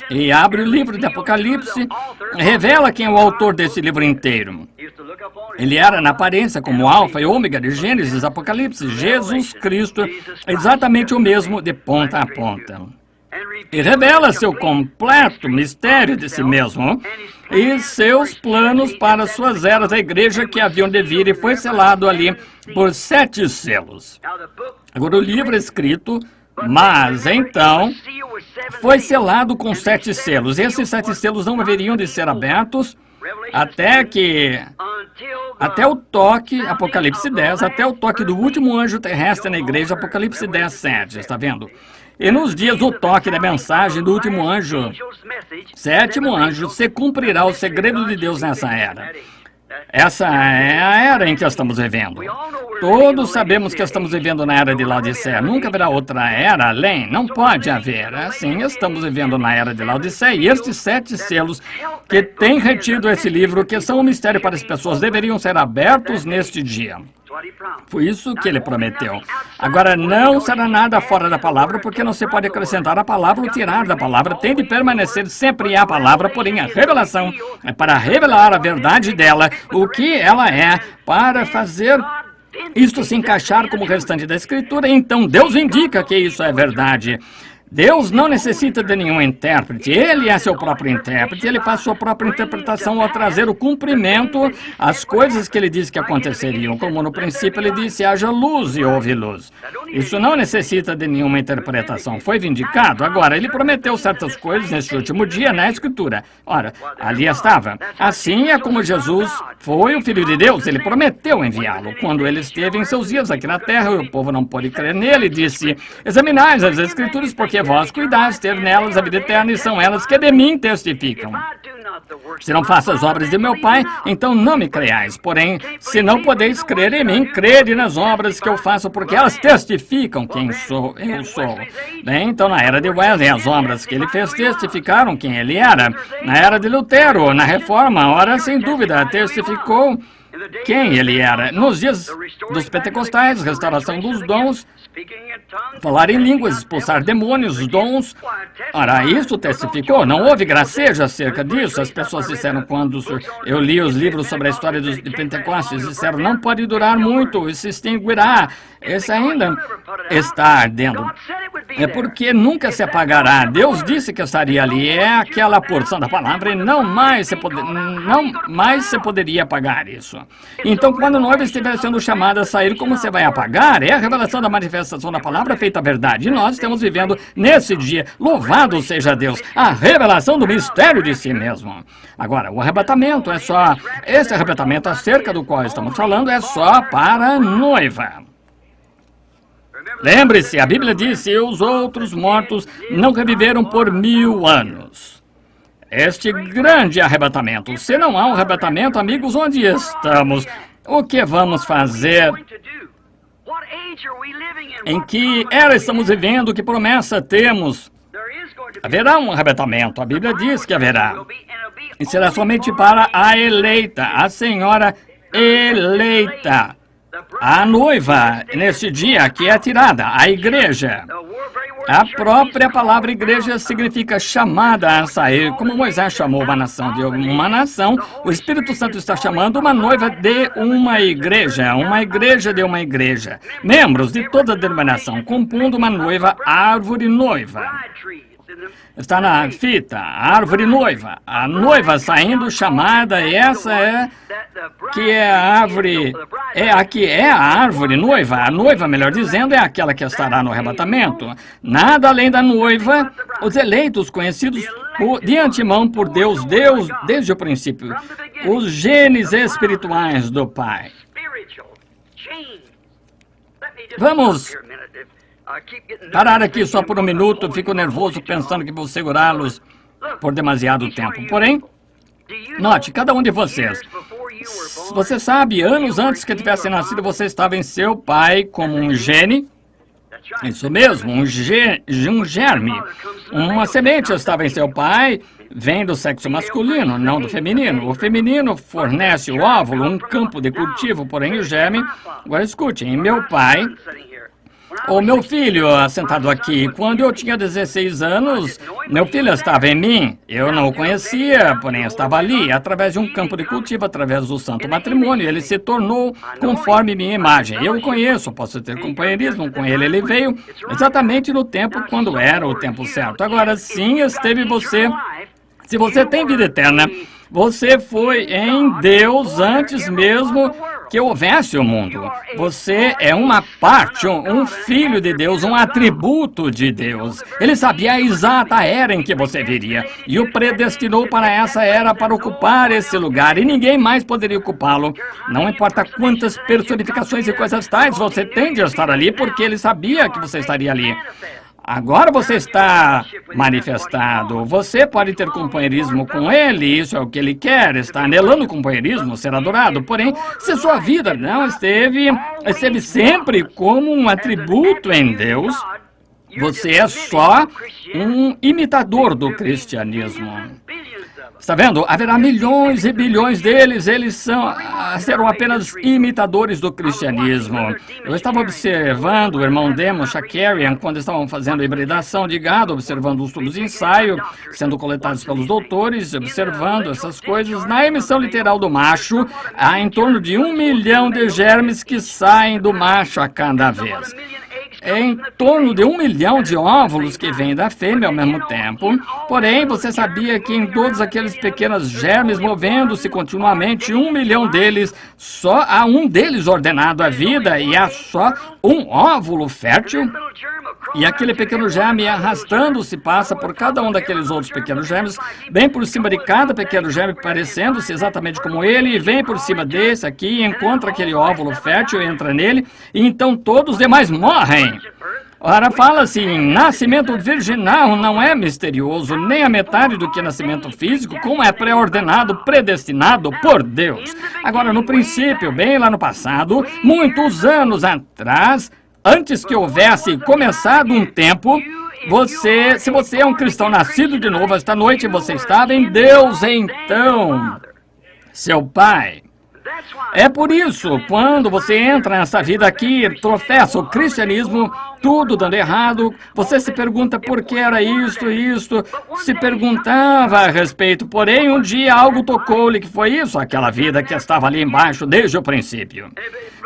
E abre o livro de Apocalipse, revela quem é o autor desse livro inteiro. Ele era na aparência como Alfa e Ômega de Gênesis, Apocalipse, Jesus Cristo, exatamente o mesmo de ponta a ponta. E revela seu completo mistério de si mesmo e seus planos para suas eras da igreja que haviam de vir, e foi selado ali por 7 selos. Agora o livro é escrito, mas então foi selado com 7 selos. Esses 7 selos não haveriam de ser abertos até o toque, Apocalipse 10, até o toque do último anjo terrestre na igreja, Apocalipse 10, 7, está vendo? E nos dias do toque da mensagem do último anjo, 7º anjo, se cumprirá o segredo de Deus nessa era. Essa é a era em que estamos vivendo. Todos sabemos que estamos vivendo na era de Laodiceia. Nunca haverá outra era além. Não pode haver. Assim, estamos vivendo na era de Laodiceia. E estes 7 selos que têm retido esse livro, que são um mistério para as pessoas, deveriam ser abertos neste dia. Foi isso que ele prometeu. Agora, não será nada fora da palavra, porque não se pode acrescentar a palavra ou tirar da palavra. Tem de permanecer sempre a palavra, porém a revelação é para revelar a verdade dela, o que ela é, para fazer isto se encaixar como o restante da Escritura. Então Deus indica que isso é verdade. Deus não necessita de nenhum intérprete, Ele é seu próprio intérprete, Ele faz sua própria interpretação ao trazer o cumprimento às coisas que Ele disse que aconteceriam. Como no princípio Ele disse, haja luz e houve luz. Isso não necessita de nenhuma interpretação, foi vindicado. Agora, Ele prometeu certas coisas neste último dia na Escritura. Ora, ali estava. Assim é como Jesus foi o Filho de Deus, Ele prometeu enviá-lo. Quando Ele esteve em seus dias aqui na terra, o povo não pôde crer nele, disse, examinais as Escrituras, porque vós cuidais ter nelas a vida eterna, e são elas que de mim testificam. Se não faço as obras de meu Pai, então não me creais. Porém, se não podeis crer em mim, crede nas obras que eu faço, porque elas testificam quem eu sou. Bem, então na era de Wesley, as obras que ele fez testificaram quem ele era. Na era de Lutero, na Reforma, ora, sem dúvida, testificou quem ele era. Nos dias dos pentecostais, restauração dos dons, falar em línguas, expulsar demônios, os dons. Ora, isso testificou, não houve gracejo acerca disso. As pessoas disseram, quando eu li os livros sobre a história de Pentecostes, disseram, não pode durar muito, e se extinguirá. Esse ainda está ardendo. É porque nunca se apagará. Deus disse que estaria ali. É aquela porção da palavra e não mais se poderia apagar isso. Então, quando a noiva estiver sendo chamada a sair, como você vai apagar? É a revelação da manifestação da palavra feita a verdade. E nós estamos vivendo nesse dia. Louvado seja Deus. A revelação do mistério de si mesmo. Agora, o arrebatamento é só... Esse arrebatamento acerca do qual estamos falando é só para a noiva. Lembre-se, a Bíblia disse, e os outros mortos não reviveram por 1000 anos. Este grande arrebatamento. Se não há um arrebatamento, amigos, onde estamos? O que vamos fazer? Em que era estamos vivendo? Que promessa temos? Haverá um arrebatamento. A Bíblia diz que haverá. E será somente para a eleita, a senhora eleita. A noiva, neste dia, que é tirada, a igreja. A própria palavra igreja significa chamada a sair, como Moisés chamou uma nação de uma nação. O Espírito Santo está chamando uma noiva de uma igreja de uma igreja. Membros de toda a denominação, compondo uma noiva, árvore noiva. Está na fita, a árvore noiva. A noiva saindo chamada, e essa é que é a árvore, é a árvore noiva. A noiva, melhor dizendo, é aquela que estará no arrebatamento. Nada além da noiva, os eleitos conhecidos de antemão por Deus desde o princípio. Os genes espirituais do Pai. Vamos parar aqui só por um minuto. Fico nervoso pensando que vou segurá-los por demasiado tempo. Porém, note, cada um de vocês. Você sabe, anos antes que tivesse nascido, você estava em seu pai como um gene. Isso mesmo, um germe. Uma semente estava em seu pai, vem do sexo masculino, não do feminino. O feminino fornece o óvulo, um campo de cultivo, porém o germe... Agora escute, em meu pai... O meu filho, sentado aqui, quando eu tinha 16 anos, meu filho estava em mim. Eu não o conhecia, porém estava ali, através de um campo de cultivo, através do santo matrimônio. Ele se tornou conforme minha imagem. Eu o conheço, posso ter companheirismo com ele. Ele veio exatamente no tempo, quando era o tempo certo. Agora sim, esteve você. Se você tem vida eterna, você foi em Deus antes mesmo que houvesse o mundo. Você é uma parte, um filho de Deus, um atributo de Deus. Ele sabia a exata era em que você viria e o predestinou para essa era, para ocupar esse lugar, e ninguém mais poderia ocupá-lo. Não importa quantas personificações e coisas tais você tem de estar ali, porque ele sabia que você estaria ali. Agora você está manifestado. Você pode ter companheirismo com ele, isso é o que ele quer. Está anelando companheirismo, ser adorado. Porém, se sua vida não esteve sempre como um atributo em Deus, você é só um imitador do cristianismo. Está vendo? Haverá milhões e bilhões deles, eles serão apenas imitadores do cristianismo. Eu estava observando o irmão Demon Shakarian quando estavam fazendo hibridação de gado, observando os tubos de ensaio sendo coletados pelos doutores, observando essas coisas. Na emissão literal do macho, há em torno de 1 milhão de germes que saem do macho a cada vez. É em torno de 1 milhão de óvulos que vêm da fêmea ao mesmo tempo. Porém, você sabia que em todos aqueles pequenos germes movendo-se continuamente, 1 milhão deles, só há um deles ordenado à vida e há só um óvulo fértil? E aquele pequeno germe arrastando-se passa por cada um daqueles outros pequenos germes, bem por cima de cada pequeno germe, parecendo-se exatamente como ele, e vem por cima desse aqui, encontra aquele óvulo fértil, entra nele, e então todos os demais morrem. Ora, fala-se em nascimento virginal, não é misterioso, nem a metade do que nascimento físico, como é pré-ordenado, predestinado por Deus. Agora, no princípio, bem lá no passado, muitos anos atrás, antes que houvesse começado um tempo, se você é um cristão nascido de novo esta noite, você estava em Deus, então, seu Pai. É por isso, quando você entra nessa vida aqui, tropeça o cristianismo, tudo dando errado, você se pergunta por que era isto, se perguntava a respeito, porém um dia algo tocou-lhe que foi isso, aquela vida que estava ali embaixo desde o princípio.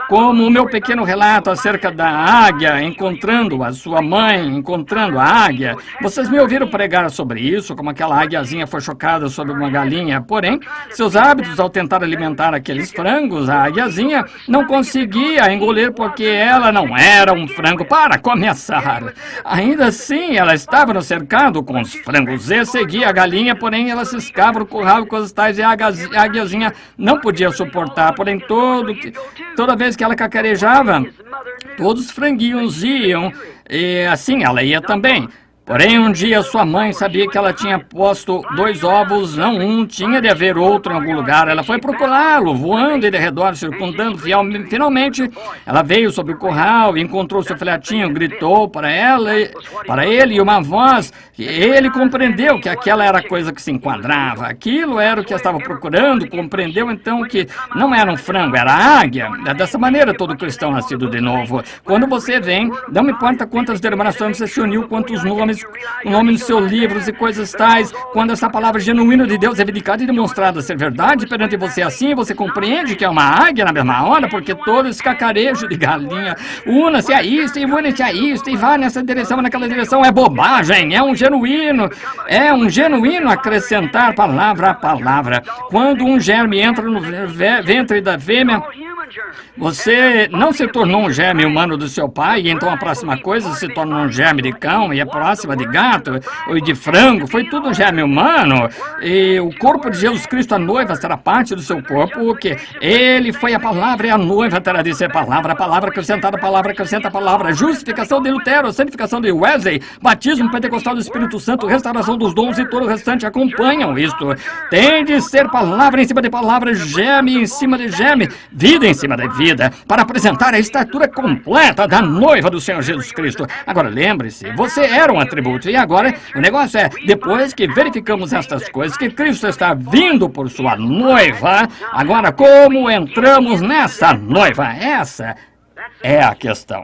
como o meu pequeno relato acerca da águia encontrando a sua mãe, encontrando a águia. Vocês me ouviram pregar sobre isso, como aquela águiazinha foi chocada sobre uma galinha. Porém, seus hábitos ao tentar alimentar aqueles frangos, a águiazinha não conseguia engolir porque ela não era um frango para começar. Ainda assim, ela estava no cercado com os frangos e seguia a galinha, porém ela ciscava no curral e coisas tais, e a águiazinha não podia suportar. Porém, toda vez que ela cacarejava, todos os franguinhos iam, e assim ela ia também. Porém, um dia sua mãe sabia que ela tinha posto 2 ovos, não um, tinha de haver outro em algum lugar. Ela foi procurá-lo, voando em redor, circundando. Finalmente, ela veio sobre o curral e encontrou seu filhotinho, gritou para ele, e uma voz, ele compreendeu que aquela era a coisa que se enquadrava. Aquilo era o que estava procurando, compreendeu então que não era um frango, era a águia. É dessa maneira todo cristão nascido de novo. Quando você vem, não importa quantas denominações você se uniu, quantos nomes, o nome dos seus livros e coisas tais, quando essa palavra genuína de Deus é vindicada e demonstrada ser verdade perante você assim, você compreende que é uma águia na mesma hora, porque todo esse cacarejo de galinha, una-se a isto e une-se a isto e vai nessa direção, naquela direção, é bobagem, é um genuíno acrescentar palavra a palavra. Quando um germe entra no ventre da fêmea, você não se tornou um germe humano do seu pai, e então a próxima coisa se torna um germe de cão, e a próxima de gato, ou de frango, foi tudo um germe humano. E o corpo de Jesus Cristo, a noiva, será parte do seu corpo, o que? Ele foi a palavra, e a noiva terá de ser palavra, a palavra acrescentada, a palavra acrescenta a palavra, justificação de Lutero, santificação de Wesley, batismo pentecostal do Espírito Santo, restauração dos dons, e todo o restante acompanham isto. Tem de ser palavra em cima de palavra, germe em cima de germe, vida em cima de vida, para apresentar a estatura completa da noiva do Senhor Jesus Cristo. Agora lembre-se, você era um atributo, e agora o negócio é, depois que verificamos estas coisas, que Cristo está vindo por sua noiva, agora como entramos nessa noiva? Essa é a questão.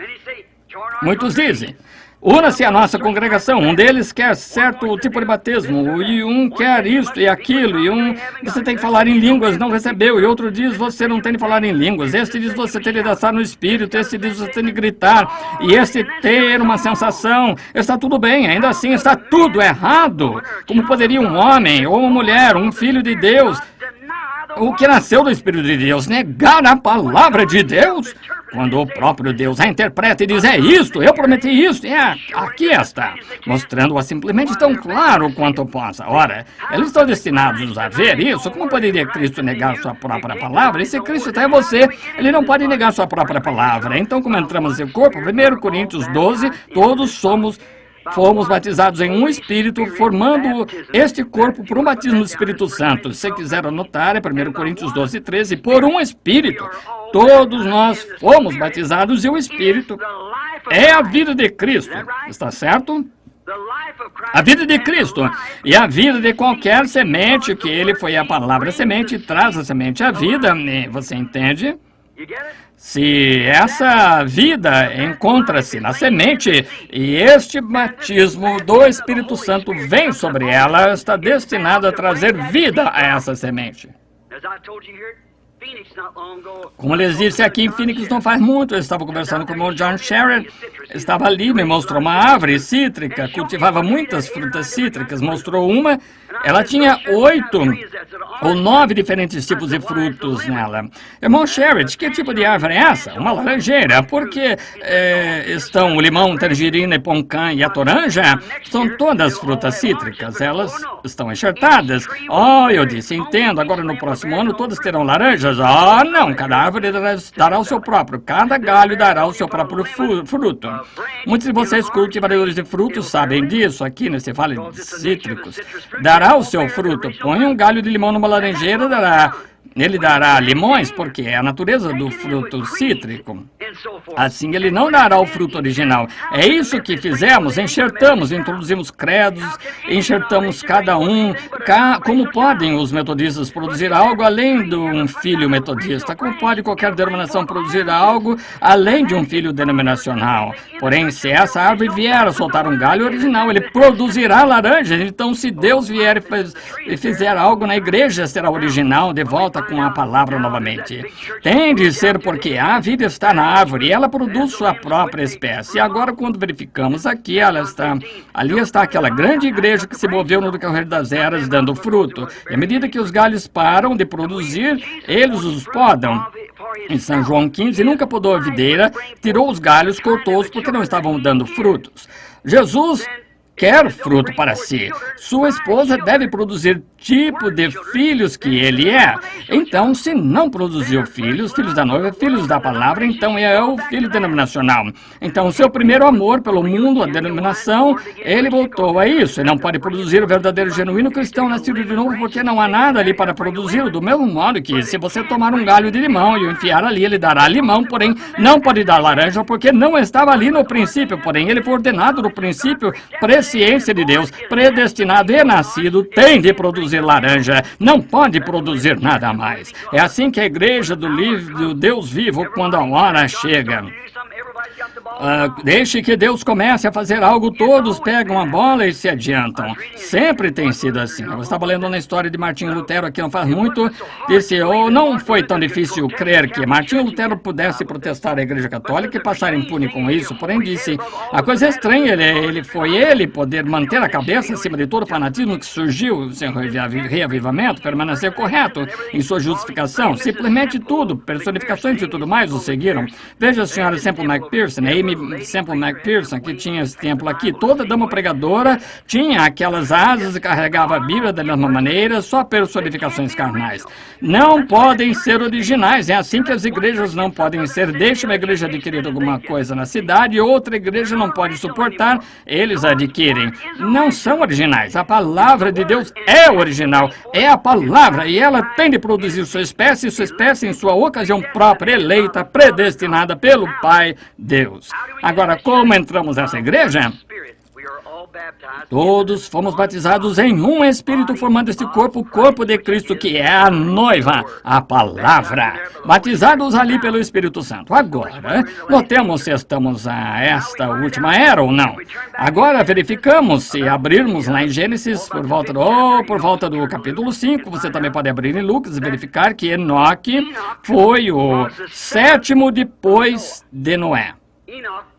Muitos dizem, una-se à nossa congregação. Um deles quer certo tipo de batismo, e um quer isto e aquilo, e um você tem que falar em línguas, não recebeu, e outro diz você não tem de falar em línguas, este diz você tem de dançar no espírito, este diz você tem de gritar, e este ter uma sensação. Está tudo bem, ainda assim está tudo errado. Como poderia um homem ou uma mulher, um filho de Deus, o que nasceu do Espírito de Deus, negar a palavra de Deus? Quando o próprio Deus a interpreta e diz, é isto, eu prometi isto, aqui está, mostrando-a simplesmente tão claro quanto possa. Ora, eles estão destinados a ver isso. Como poderia Cristo negar sua própria palavra? E se Cristo está em você, ele não pode negar sua própria palavra. Então, como entramos em corpo, 1 Coríntios 12, todos fomos batizados em um Espírito, formando este corpo por um batismo do Espírito Santo. Se quiser anotar, é 1 Coríntios 12, 13, por um Espírito. Todos nós fomos batizados, e o Espírito é a vida de Cristo. Está certo? A vida de Cristo e a vida de qualquer semente, que ele foi a palavra semente, traz a semente à vida. Você entende? Se essa vida encontra-se na semente e este batismo do Espírito Santo vem sobre ela, está destinado a trazer vida a essa semente. Como lhes disse, aqui em Phoenix não faz muito, eu estava conversando com o irmão John Sherrod, estava ali, me mostrou uma árvore cítrica, cultivava muitas frutas cítricas, mostrou uma, ela tinha 8 ou 9 diferentes tipos de frutos nela. Irmão Sherrod, que tipo de árvore é essa? Uma laranjeira, porque estão o limão, tangerina, poncã e a toranja, são todas frutas cítricas, elas estão enxertadas. Oh, eu disse, entendo, agora no próximo ano todas terão laranjas. Ah, não, cada árvore dará o seu próprio, cada galho dará o seu próprio fruto. Muitos de vocês, cultivadores de frutos, sabem disso, aqui nesse vale de cítricos. Dará o seu fruto. Põe um galho de limão numa laranjeira, ele dará limões, porque é a natureza do fruto cítrico. Assim, ele não dará o fruto original. É isso que fizemos, enxertamos, introduzimos credos, enxertamos cada um. Como podem os metodistas produzir algo além de um filho metodista? Como pode qualquer denominação produzir algo além de um filho denominacional? Porém, se essa árvore vier a soltar um galho original, ele produzirá laranjas. Então, se Deus vier e fizer algo na igreja, será original de volta. volta com a palavra novamente. Tem de ser porque a vida está na árvore e ela produz sua própria espécie. E agora, quando verificamos aqui, ali está aquela grande igreja que se moveu no decorrer das eras, dando fruto. E à medida que os galhos param de produzir, eles os podam. Em São João 15, nunca podou a videira, tirou os galhos, cortou-os porque não estavam dando frutos. Jesus quer fruto para si. Sua esposa deve produzir tipo de filhos que ele é. Então, se não produziu filhos da noiva, filhos da palavra, então é o filho denominacional. Então, seu primeiro amor pelo mundo, a denominação, ele voltou a isso. E não pode produzir o verdadeiro genuíno cristão nascido de novo, porque não há nada ali para produzi-lo. Do mesmo modo que, se você tomar um galho de limão e o enfiar ali, ele dará limão, porém não pode dar laranja, porque não estava ali no princípio. Porém, ele foi ordenado no princípio, presciência de Deus, predestinado e nascido, tem de produzir laranja, não pode produzir nada mais. É assim que a igreja do Deus vivo, quando a hora chega. Deixe que Deus comece a fazer algo, todos pegam a bola e se adiantam. Sempre tem sido assim. Eu estava lendo na história de Martinho Lutero aqui não faz muito. Disse, não foi tão difícil crer que Martinho Lutero pudesse protestar a Igreja Católica e passar impune com isso. Porém, disse, a coisa estranha, ele poder manter a cabeça acima de todo o fanatismo que surgiu, sem reavivamento, permanecer correto em sua justificação. Simplesmente tudo, personificações e tudo mais o seguiram. Veja a senhora Semple McPherson, Amy Semple McPherson, que tinha esse templo aqui. Toda dama pregadora tinha aquelas asas e carregava a Bíblia da mesma maneira, só personificações carnais. Não podem ser originais, é assim que as igrejas não podem ser. Deixa uma igreja adquirir alguma coisa na cidade e outra igreja não pode suportar, eles adquirem. Não são originais. A palavra de Deus é original, é a palavra, e ela tem de produzir sua espécie em sua ocasião própria, eleita, predestinada pelo Pai Deus. Agora, como entramos nessa igreja? Todos fomos batizados em um Espírito, formando este corpo, o corpo de Cristo, que é a noiva, a palavra. Batizados ali pelo Espírito Santo. Agora, notemos se estamos a esta última era ou não. Agora, verificamos, se abrirmos lá em Gênesis, por volta do capítulo 5, você também pode abrir em Lucas e verificar que Enoque foi o sétimo depois de Noé.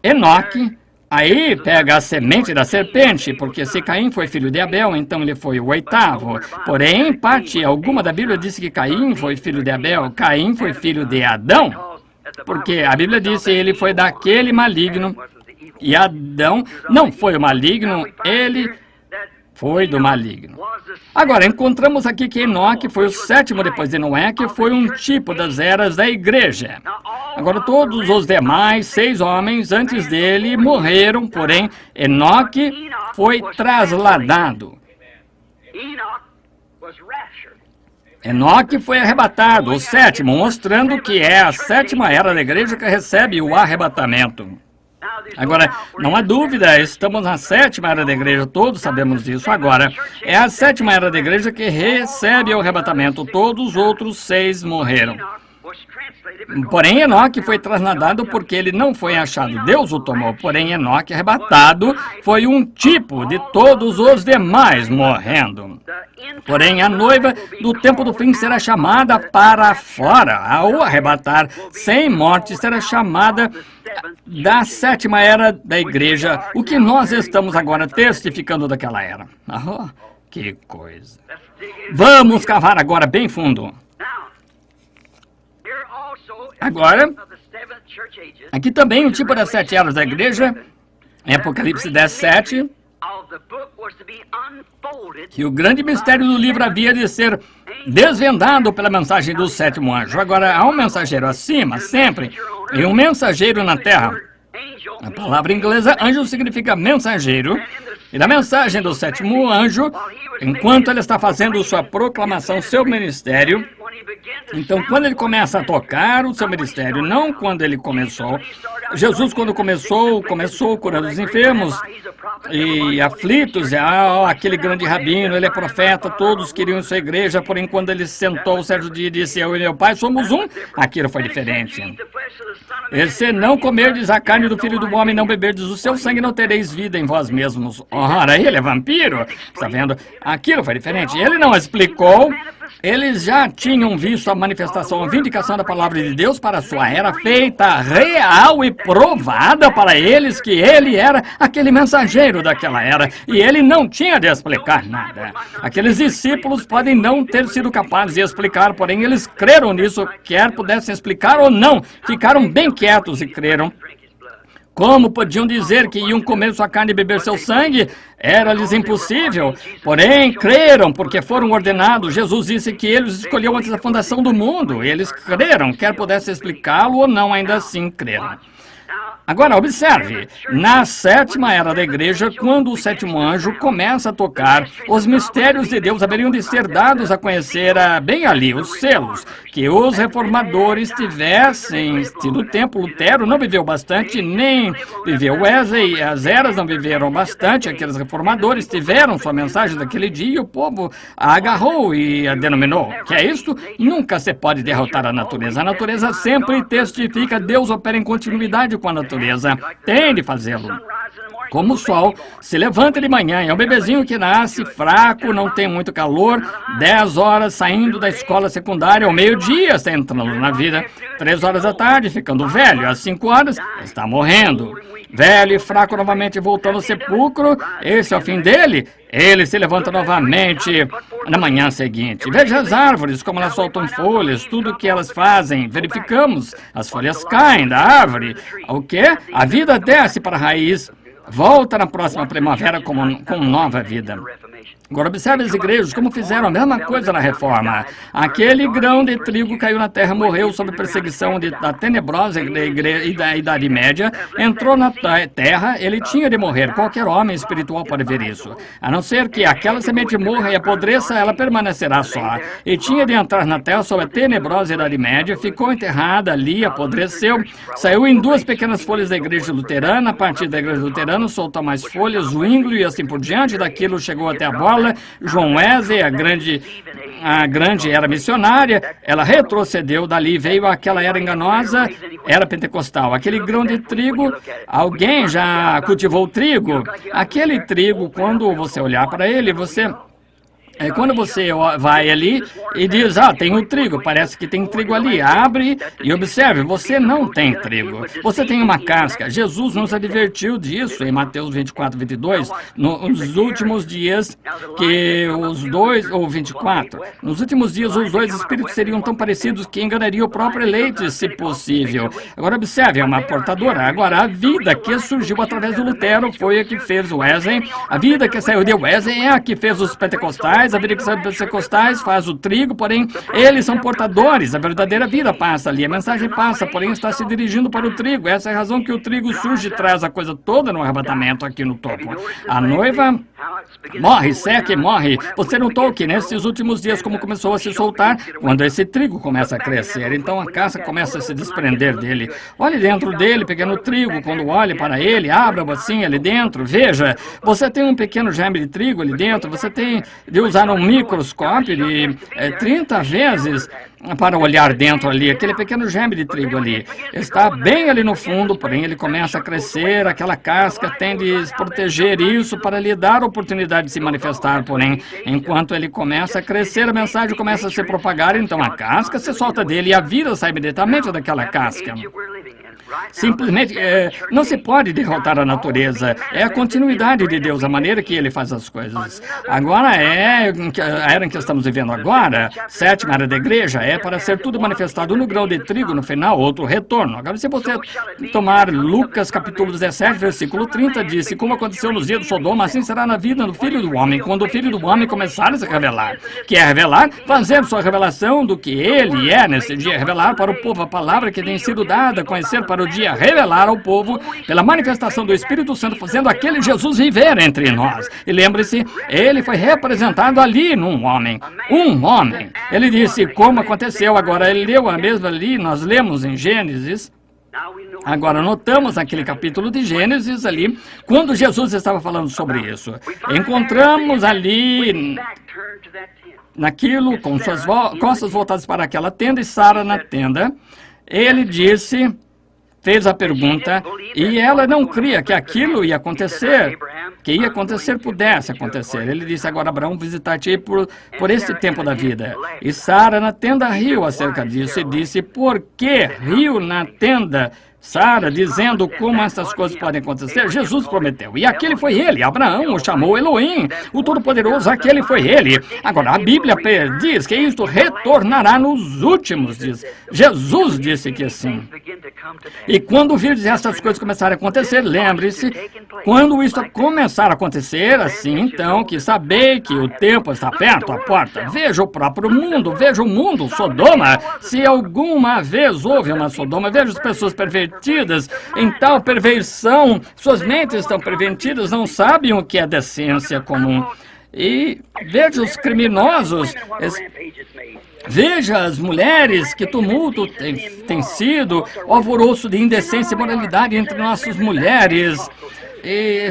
Enoque, aí pega a semente da serpente, porque se Caim foi filho de Abel, então ele foi o oitavo. Porém, em parte alguma da Bíblia disse que Caim foi filho de Abel, Caim foi filho de Adão, porque a Bíblia disse ele foi daquele maligno, e Adão não foi o maligno, ele foi do maligno. Agora, encontramos aqui que Enoque foi o sétimo depois de Noé, que foi um tipo das eras da igreja. Agora, todos os demais 6 homens antes dele morreram, porém, Enoque foi trasladado. Enoque foi arrebatado, o sétimo, mostrando que é a sétima era da igreja que recebe o arrebatamento. Agora, não há dúvida, estamos na sétima era da igreja, todos sabemos disso. Agora, é a sétima era da igreja que recebe o arrebatamento, todos os outros 6 morreram. Porém, Enoque foi trasladado porque ele não foi achado, Deus o tomou. Porém, Enoque arrebatado foi um tipo de todos os demais morrendo. Porém, a noiva do tempo do fim será chamada para fora. Ao arrebatar sem morte, será chamada da sétima era da igreja, o que nós estamos agora testificando daquela era. Oh, que coisa. Vamos cavar agora bem fundo. Agora, aqui também o tipo das 7 eras da igreja, em Apocalipse 10:7, que o grande mistério do livro havia de ser desvendado pela mensagem do 7º anjo. Agora, há um mensageiro acima, sempre, e um mensageiro na terra. A palavra inglesa, anjo, significa mensageiro. E na mensagem do 7º anjo, enquanto ele está fazendo sua proclamação, seu ministério, então, quando ele começa a tocar o seu ministério, não quando ele começou. Jesus, quando começou curando os enfermos e aflitos, aquele grande rabino, ele é profeta, todos queriam sua igreja, porém, quando ele sentou certo dia e disse, eu e meu pai somos um, aquilo foi diferente. E se não comerdes a carne do Filho do Homem, não beberdes o seu sangue, não tereis vida em vós mesmos. Ora, ele é vampiro, está vendo? Aquilo foi diferente. Ele não explicou Eles já tinham visto a manifestação, a vindicação da palavra de Deus para a sua era feita real e provada para eles que ele era aquele mensageiro daquela era e ele não tinha de explicar nada. Aqueles discípulos podem não ter sido capazes de explicar, porém eles creram nisso, quer pudessem explicar ou não, ficaram bem quietos e creram. Como podiam dizer que iam comer sua carne e beber seu sangue? Era-lhes impossível. Porém, creram, porque foram ordenados. Jesus disse que ele os escolheu antes da fundação do mundo. Eles creram, quer pudesse explicá-lo ou não, ainda assim creram. Agora, observe, na sétima era da igreja, quando o sétimo anjo começa a tocar, os mistérios de Deus haveriam de ser dados a conhecer bem ali, os selos, que os reformadores tivessem tido tempo. Lutero não viveu bastante, nem viveu Wesley, as eras não viveram bastante, aqueles reformadores tiveram sua mensagem daquele dia e o povo a agarrou e a denominou. Que é isto? Nunca se pode derrotar a natureza sempre testifica, Deus opera em continuidade com a natureza. Tem de fazê-lo. Como o sol se levanta de manhã, é um bebezinho que nasce fraco, não tem muito calor, 10 horas saindo da escola secundária, ao meio-dia está entrando na vida, 3 horas da tarde ficando velho, às 5 horas está morrendo. Velho e fraco novamente voltando ao sepulcro, esse é o fim dele. Ele se levanta novamente na manhã seguinte. Veja as árvores, como elas soltam folhas, tudo o que elas fazem. Verificamos, as folhas caem da árvore. O quê? A vida desce para a raiz. Volta na próxima primavera com nova vida. Agora observe as igrejas como fizeram a mesma coisa na reforma. Aquele grão de trigo caiu na terra, morreu sob perseguição da tenebrosa e da Idade Média, entrou na terra, ele tinha de morrer. Qualquer homem espiritual pode ver isso. A não ser que aquela semente morra e apodreça, ela permanecerá só. E tinha de entrar na terra sob a tenebrosa Idade Média, ficou enterrada ali, apodreceu, saiu em 2 pequenas folhas da igreja luterana, a partir da igreja luterana soltou mais folhas, Zwinglio e assim por diante, daquilo chegou até a bola. João Wesley, a grande era missionária, ela retrocedeu, dali veio aquela era enganosa, era pentecostal. Aquele grão de trigo, alguém já cultivou trigo? Aquele trigo, quando você olhar para ele, quando você vai ali e diz, tem o trigo, parece que tem trigo ali, abre e observe, você não tem trigo, você tem uma casca. Jesus nos advertiu disso em Mateus 24, 22, nos últimos dias que os dois, ou 24, nos últimos dias os dois espíritos seriam tão parecidos que enganariam o próprio eleito, se possível. Agora observe, é uma portadora. Agora a vida que surgiu através do Lutero foi a que fez o Wesley, a vida que saiu de Wesley é a que fez os pentecostais, a vida que saiu dos pentecostais faz o trigo, porém eles são portadores, a verdadeira vida passa ali, a mensagem passa, porém está se dirigindo para o trigo. Essa é a razão que o trigo surge e traz a coisa toda no arrebatamento aqui no topo. A noiva morre, seca e morre. Você notou que nesses últimos dias como começou a se soltar, quando esse trigo começa a crescer, então a casca começa a se desprender dele. Olhe dentro dele, pequeno trigo, quando olhe para ele, abra a bacinha ali dentro, veja, você tem um pequeno germe de trigo ali dentro, você tem de usar um microscópio de 30 vezes para olhar dentro ali, aquele pequeno germe de trigo ali. Está bem ali no fundo, porém ele começa a crescer, aquela casca tem de proteger isso para lhe dar a oportunidade de se manifestar, porém, enquanto ele começa a crescer, a mensagem começa a se propagar, então a casca se solta dele e a vida sai imediatamente daquela casca. Simplesmente, não se pode derrotar a natureza. É a continuidade de Deus, a maneira que Ele faz as coisas. Agora a era em que estamos vivendo agora, sétima era da igreja, é para ser tudo manifestado no grão de trigo, no final, outro retorno. Agora, se você tomar Lucas capítulo 17, versículo 30, disse, como aconteceu nos dias do Sodoma, assim será na vida do Filho do Homem, quando o Filho do Homem começar a se revelar. Que é revelar, fazer sua revelação do que Ele é nesse dia, revelar para o povo a palavra que tem sido dada, conhecer para o dia, revelar ao povo pela manifestação do Espírito Santo, fazendo aquele Jesus viver entre nós. E lembre-se, ele foi representado ali num homem. Um homem. Ele disse como aconteceu. Agora, ele leu a mesma ali, nós lemos em Gênesis. Agora, notamos naquele capítulo de Gênesis ali, quando Jesus estava falando sobre isso. Encontramos ali naquilo, com suas costas voltadas para aquela tenda e Sara na tenda. Ele disse, fez a pergunta, e ela não cria que aquilo ia acontecer. que ia acontecer pudesse acontecer. Ele disse, agora Abraão, visitar-te por este tempo da vida. E Sara na tenda riu acerca disso e disse, por que riu na tenda? Sara, dizendo como essas coisas podem acontecer, Jesus prometeu. E aquele foi ele. Abraão o chamou Elohim, o Todo-Poderoso, aquele foi ele. Agora, a Bíblia diz que isto retornará nos últimos dias. Jesus disse que sim. E quando virdes essas coisas começarem a acontecer, lembre-se, quando isto começar a acontecer, assim, então, que sabei que o tempo está perto à porta. Veja o próprio mundo, veja o mundo, Sodoma. Se alguma vez houve uma Sodoma, veja as pessoas pervertidas em tal perversão, suas mentes estão pervertidas, não sabem o que é decência comum. E veja os criminosos, veja as mulheres, que tumulto tem sido, o alvoroço de indecência e moralidade entre nossas mulheres. E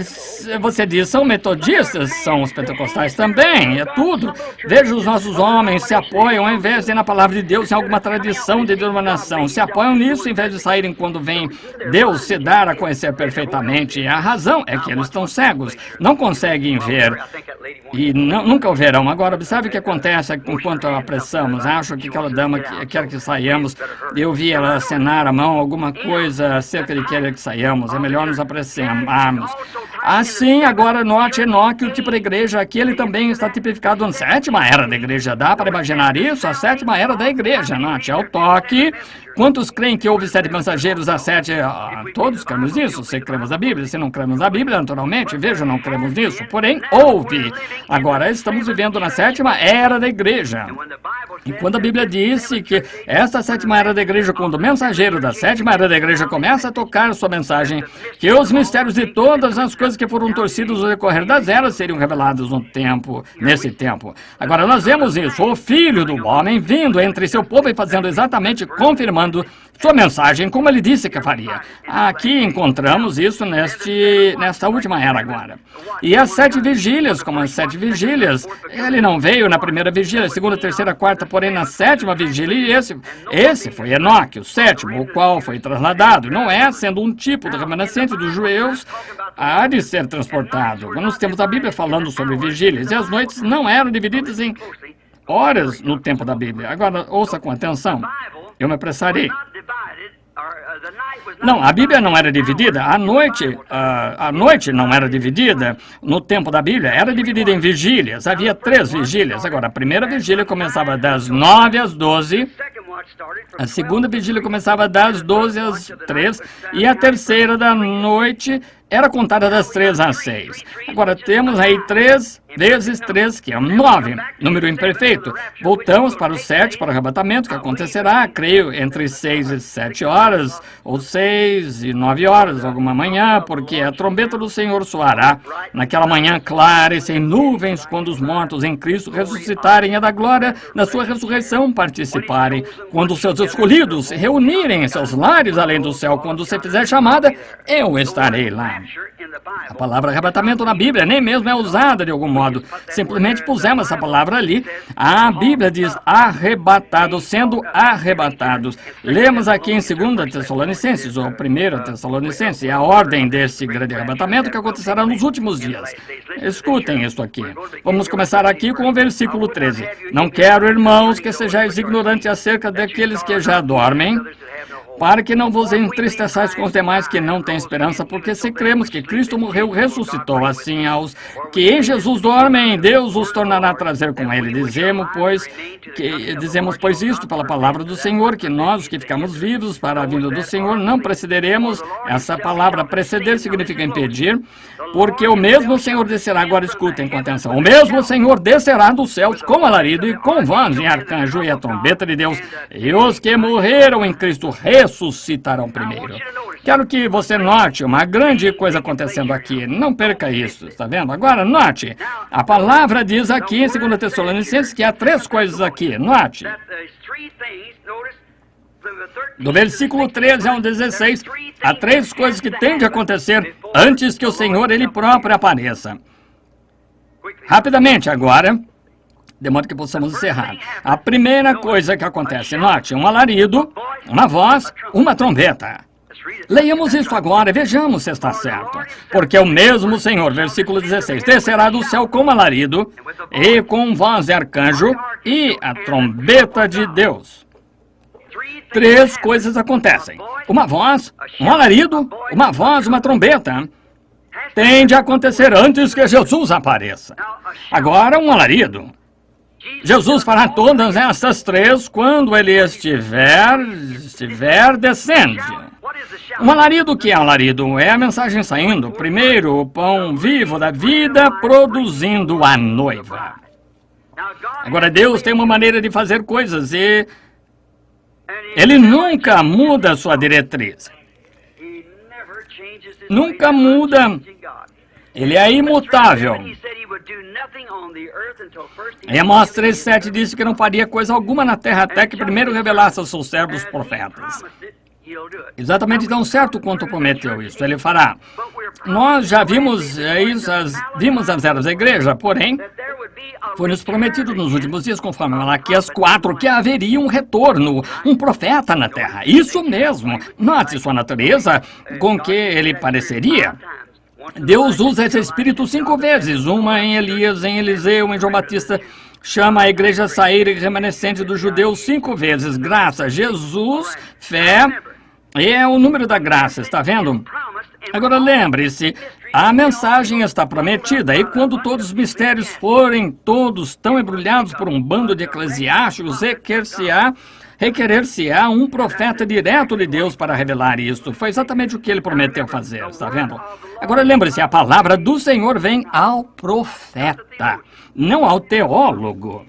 você diz, são metodistas, são os pentecostais também, é tudo. Veja os nossos homens se apoiam, ao invés de ir na palavra de Deus, em alguma tradição de denominação. Se apoiam nisso, em vez de saírem quando vem Deus se dar a conhecer perfeitamente. E a razão é que eles estão cegos, não conseguem ver. E nunca o verão. Agora, observe o que acontece enquanto apressamos. Acho que aquela dama quer que saiamos. Eu vi ela acenar a mão, alguma coisa acerca de querer que saiamos. É melhor nos apressemarmos. Assim, agora note, Enoque, o tipo de igreja aqui, ele também está tipificado na sétima era da igreja. Dá para imaginar isso? A sétima era da igreja, note, é o toque. Quantos creem que houve 7 mensageiros a 7? Todos cremos nisso. Se cremos na Bíblia, se não cremos na Bíblia, naturalmente, veja, não cremos nisso. Porém, houve. Agora, estamos vivendo na sétima era da igreja. E quando a Bíblia disse que esta sétima era da igreja, quando o mensageiro da sétima era da igreja começa a tocar sua mensagem, que os mistérios de todas as coisas que foram torcidas no decorrer das eras seriam revelados nesse tempo. Agora, nós vemos isso, o Filho do Homem vindo entre seu povo e fazendo exatamente, confirmando sua mensagem, como ele disse que faria. Aqui encontramos isso nesta última era agora. E as 7 vigílias, como as 7 vigílias, ele não veio na primeira vigília, segunda, terceira, quarta, porém na 7ª vigília, e esse foi Enoque, o 7º, o qual foi trasladado. Não é, sendo um tipo do remanescente dos judeus, há de ser transportado. Nós temos a Bíblia falando sobre vigílias, e as noites não eram divididas em horas no tempo da Bíblia. Agora, ouça com atenção. Eu me apressarei. Não, a Bíblia não era dividida. A noite não era dividida. No tempo da Bíblia, era dividida em vigílias. Havia 3 vigílias. Agora, a primeira vigília começava das 9 às 12. A segunda vigília começava das 12 às 3. E a terceira da noite era contada das 3 às 6. Agora, temos aí 3 vezes 3, que é 9, número imperfeito. Voltamos para o 7, para o arrebatamento, que acontecerá, creio, entre 6 e 7 horas, ou 6 e 9 horas, alguma manhã, porque a trombeta do Senhor soará naquela manhã clara e sem nuvens, quando os mortos em Cristo ressuscitarem e da glória da sua ressurreição participarem. Quando os seus escolhidos se reunirem em seus lares além do céu, quando você fizer chamada, eu estarei lá. A palavra arrebatamento na Bíblia nem mesmo é usada de algum modo. Simplesmente pusemos essa palavra ali. A Bíblia diz arrebatados, sendo arrebatados. Lemos aqui em 2 Tessalonicenses, ou 1 Tessalonicenses, a ordem desse grande arrebatamento que acontecerá nos últimos dias. Escutem isso aqui. Vamos começar aqui com o versículo 13. Não quero, irmãos, que sejais ignorantes acerca daqueles que já dormem, para que não vos entristeçais com os demais que não têm esperança, porque se cremos que Cristo morreu, ressuscitou, assim aos que em Jesus dormem, Deus os tornará a trazer com ele. Dizemos, pois isto pela palavra do Senhor, que nós, os que ficamos vivos para a vinda do Senhor, não precederemos. Essa palavra preceder significa impedir, porque o mesmo Senhor descerá, agora escutem com atenção, o mesmo Senhor descerá dos céus com alarido e com voz em arcanjo e a trombeta de Deus, e os que morreram em Cristo ressuscitarão primeiro. Quero que você note uma grande coisa acontecendo aqui. Não perca isso, está vendo? Agora, note. A palavra diz aqui em 2 Tessalonicenses que há 3 coisas aqui. Note. Do versículo 13 ao 16, há 3 coisas que têm de acontecer antes que o Senhor, Ele próprio, apareça. Rapidamente agora, de modo que possamos encerrar. A primeira coisa que acontece, note, um alarido, uma voz, uma trombeta. Leiamos isso agora e vejamos se está certo. Porque o mesmo Senhor, versículo 16, descerá do céu com alarido e com voz de arcanjo e a trombeta de Deus. 3 coisas acontecem. Uma voz, um alarido, uma voz, uma trombeta. Tem de acontecer antes que Jesus apareça. Agora, um alarido. Jesus fará todas essas 3 quando ele estiver descendo. Um alarido, que é alarido? É a mensagem saindo. Primeiro, o pão vivo da vida produzindo a noiva. Agora, Deus tem uma maneira de fazer coisas e ele nunca muda a sua diretriz. Nunca muda. Ele é imutável. Em Amós 3:7 disse que não faria coisa alguma na terra até que primeiro revelasse aos seus servos profetas. Exatamente tão certo quanto prometeu isso, ele fará. Nós já vimos isso, vimos as eras da igreja, porém, foi-nos prometido nos últimos dias, conforme Malaquias 4, que haveria um retorno, um profeta na terra. Isso mesmo. Note sua natureza, com que ele pareceria. Deus usa esse espírito 5 vezes, uma em Elias, em Eliseu, em João Batista. Chama a igreja a sair remanescente dos judeus 5 vezes. Graça, Jesus, fé, é o número da graça, está vendo? Agora lembre-se, a mensagem está prometida, e quando todos os mistérios forem todos tão embrulhados por um bando de eclesiásticos, requerer-se-á um profeta direto de Deus para revelar isto. Foi exatamente o que ele prometeu fazer, está vendo? Agora lembre-se, a palavra do Senhor vem ao profeta, não ao teólogo.